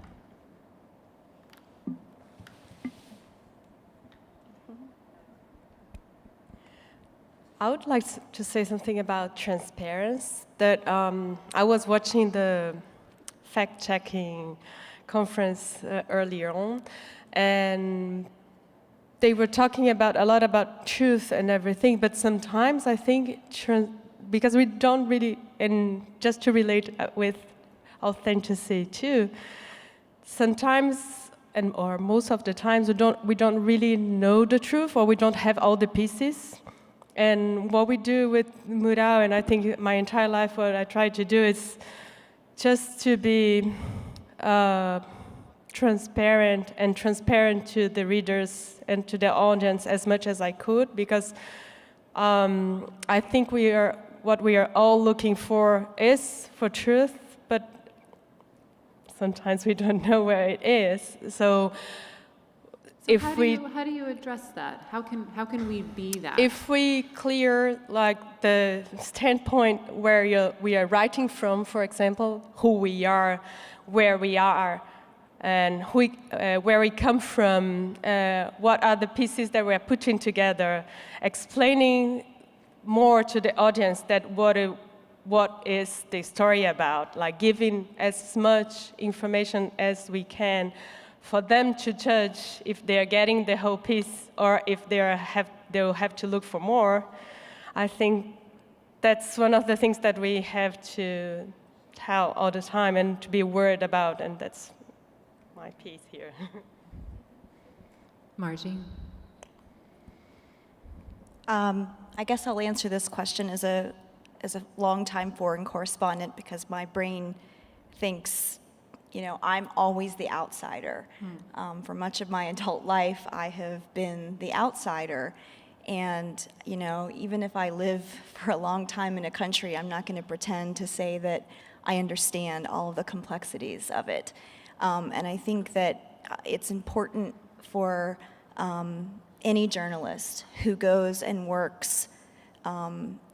I would like to say something about transparency. That I was watching the fact-checking conference earlier on, and they were talking a lot about truth and everything. But sometimes I think because we don't really, and just to relate with authenticity too, sometimes or most of the times we don't really know the truth, or we don't have all the pieces. And what we do with Murao, and I think my entire life what I try to do is just to be transparent to the readers and to the audience as much as I could, because I think what we are all looking for is for truth, but sometimes we don't know where it is. So how do you address that? How can we be that? If we clear like the standpoint where we are writing from, for example, who we are, where we are, and where we come from, what are the pieces that we are putting together, explaining more to the audience that what is the story about, like giving as much information as we can for them to judge if they're getting the whole piece or if they'll have to look for more. I think that's one of the things that we have to tell all the time and to be worried about, and that's my piece here. Margie? I guess I'll answer this question as a longtime foreign correspondent, because my brain thinks, you know, I'm always the outsider. For much of my adult life, I have been the outsider. And, you know, even if I live for a long time in a country, I'm not going to pretend to say that I understand all of the complexities of it. And I think that it's important for any journalist who goes and works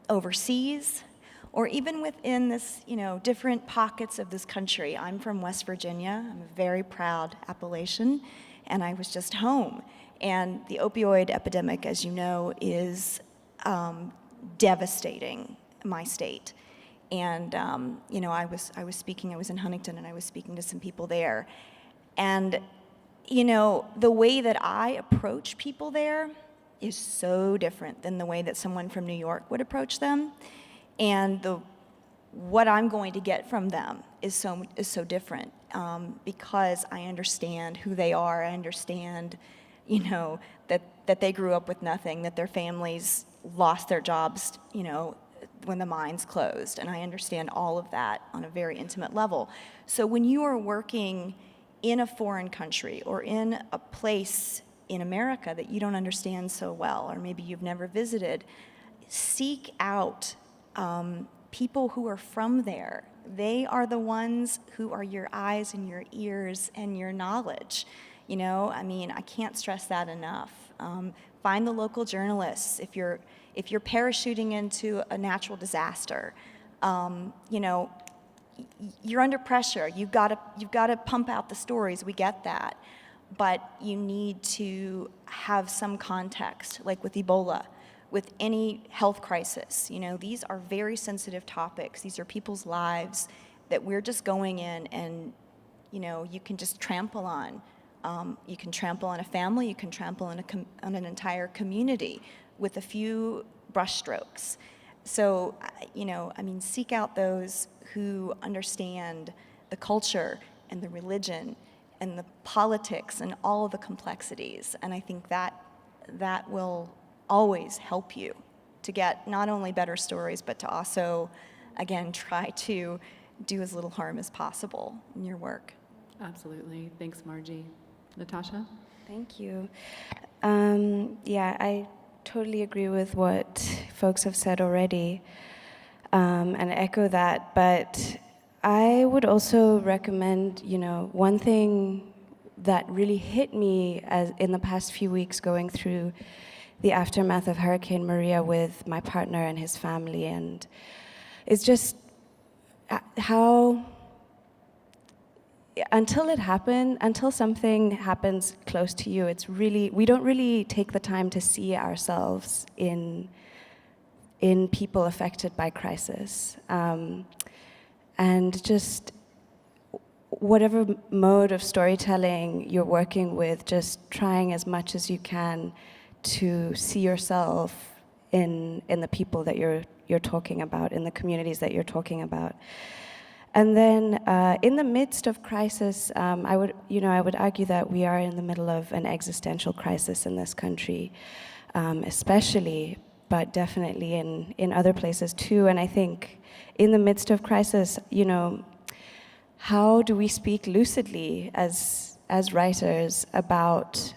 overseas, or even within this, you know, different pockets of this country. I'm from West Virginia. I'm a very proud Appalachian, and I was just home. And the opioid epidemic, as you know, is devastating my state. And you know, I was speaking. I was in Huntington, and I was speaking to some people there. And you know, the way that I approach people there is so different than the way that someone from New York would approach them. And what I'm going to get from them is so different, because I understand who they are. I understand, you know, that they grew up with nothing, that their families lost their jobs, you know, when the mines closed. And I understand all of that on a very intimate level. So when you are working in a foreign country or in a place in America that you don't understand so well, or maybe you've never visited, seek out people who are from there. They are the ones who are your eyes and your ears and your knowledge. You know, I mean, I can't stress that enough. Find the local journalists. If you're parachuting into a natural disaster, you know, you're under pressure. You've got to pump out the stories. We get that, but you need to have some context, like with Ebola, with any health crisis. You know, these are very sensitive topics. These are people's lives that we're just going in and, you know, you can just trample on. You can trample on a family. You can trample on an entire community with a few brushstrokes. So, you know, I mean, seek out those who understand the culture and the religion and the politics and all of the complexities. And I think that will always help you to get not only better stories, but to also, again, try to do as little harm as possible in your work. Absolutely. Thanks, Margie. Natasha? Thank you. Yeah, I totally agree with what folks have said already, and echo that. But I would also recommend, you know, one thing that really hit me as in the past few weeks going through the aftermath of Hurricane Maria with my partner and his family, and it's just how until something happens close to you, we don't really take the time to see ourselves in people affected by crisis. And just whatever mode of storytelling you're working with, just trying as much as you can to see yourself in the people that you're talking about, in the communities that you're talking about. And then in the midst of crisis, I would argue that we are in the middle of an existential crisis in this country, especially, but definitely in other places too. And I think in the midst of crisis, you know, how do we speak lucidly as writers about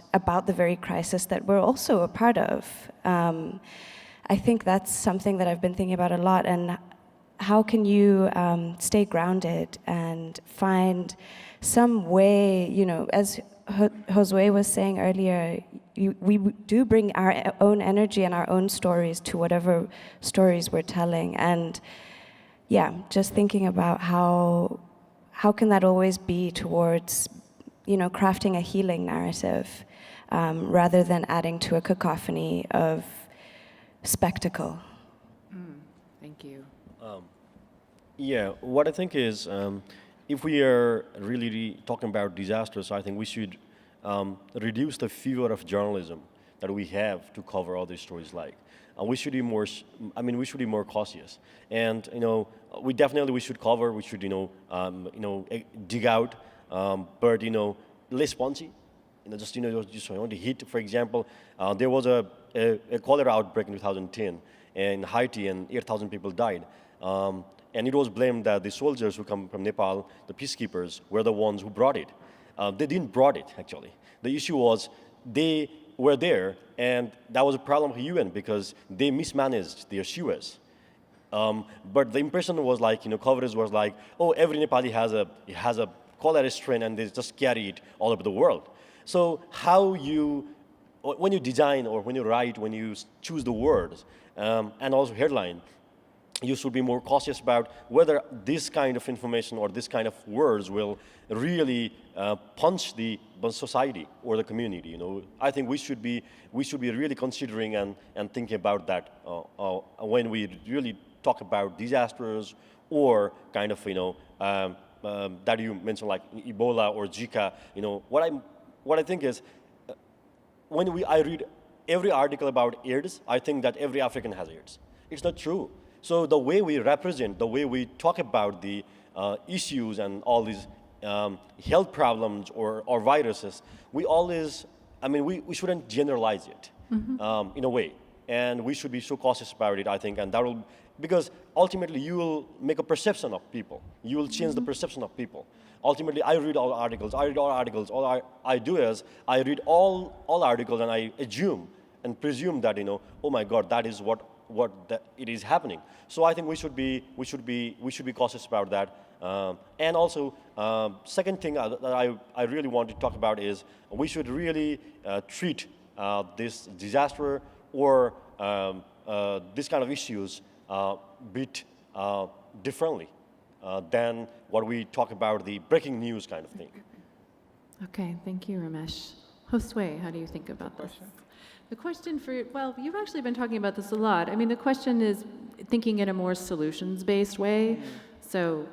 the very crisis that we're also a part of? I think that's something that I've been thinking about a lot. And how can you stay grounded and find some way, you know, as Josue was saying earlier, we do bring our own energy and our own stories to whatever stories we're telling. And yeah, just thinking about how can that always be towards, you know, crafting a healing narrative rather than adding to a cacophony of spectacle. Thank you. Yeah, what I think is, if we are really talking about disasters, I think we should reduce the fever of journalism that we have to cover all these stories. Like, we should be more. We should be more cautious. And you know, we should cover. We should dig out, but you know, less punchy. You know, just on the hit. For example, there was a cholera outbreak in 2010 in Haiti, and 8,000 people died. And it was blamed that the soldiers who come from Nepal, the peacekeepers, were the ones who brought it. They didn't brought it, actually. The issue was they were there, and that was a problem for UN because they mismanaged their sewers. But the impression was like, you know, coverage was like, oh, every Nepali has a cholera strain, and they just carry it all over the world. So when you design or when you write, when you choose the words, and also headline, you should be more cautious about whether this kind of information or this kind of words will really punch the society or the community. You know, I think we should be really considering and thinking about that when we really talk about disasters or kind of, you know, that you mentioned like Ebola or Zika. You know, what I think is when I read every article about AIDS, I think that every African has AIDS. It's not true. So the way we represent, the way we talk about the issues and all these health problems or viruses, we always, I mean, we shouldn't generalize it in a way. And we should be so cautious about it, I think, and that will, because ultimately you will make a perception of people. You will change the perception of people. Ultimately, I read all articles. All I do is I read all articles and I assume and presume that, you know, oh my God, that is what it is happening. So I think we should be cautious about that. And also, second thing that I really want to talk about is we should really treat this disaster or this kind of issues a bit differently than what we talk about the breaking news kind of thing. Okay, thank you, Ramesh. Josue, how do you think about this? The question for, well, you've actually been talking about this a lot. I mean, the question is thinking in a more solutions-based way. So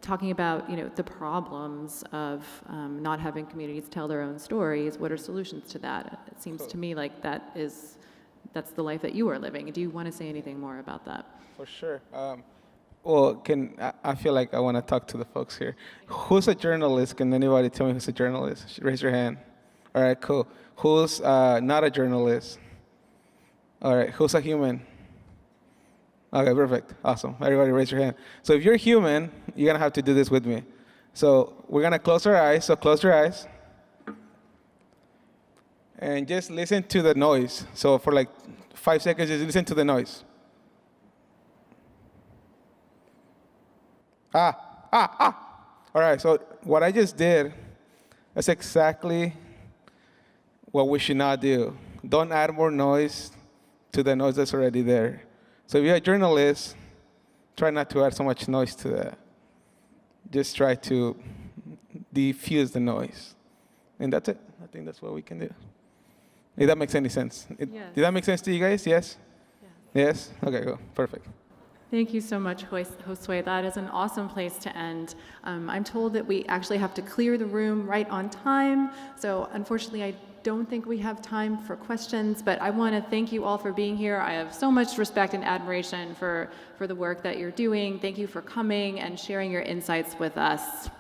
talking about, you know, the problems of not having communities tell their own stories, what are solutions to that? It seems to me like that's the life that you are living. Do you want to say anything more about that? For sure. Well, I feel like I want to talk to the folks here. Who's a journalist? Can anybody tell me who's a journalist? Raise your hand. All right, cool. Who's not a journalist? All right, who's a human? Okay, perfect. Awesome. Everybody raise your hand. So if you're human, you're going to have to do this with me. So we're going to close our eyes. So close your eyes. And just listen to the noise. So for like 5 seconds, just listen to the noise. All right, so what I just did, that's exactly what we should not do. Don't add more noise to the noise that's already there. So if you're a journalist, try not to add so much noise to that. Just try to diffuse the noise. And that's it. I think that's what we can do. If that makes any sense. Yes. Did that make sense to you guys? Yes? Yes? Okay, cool. Perfect. Thank you so much, Josue. That is an awesome place to end. I'm told that we actually have to clear the room right on time. So unfortunately, I don't think we have time for questions, but I want to thank you all for being here. I have so much respect and admiration for the work that you're doing. Thank you for coming and sharing your insights with us.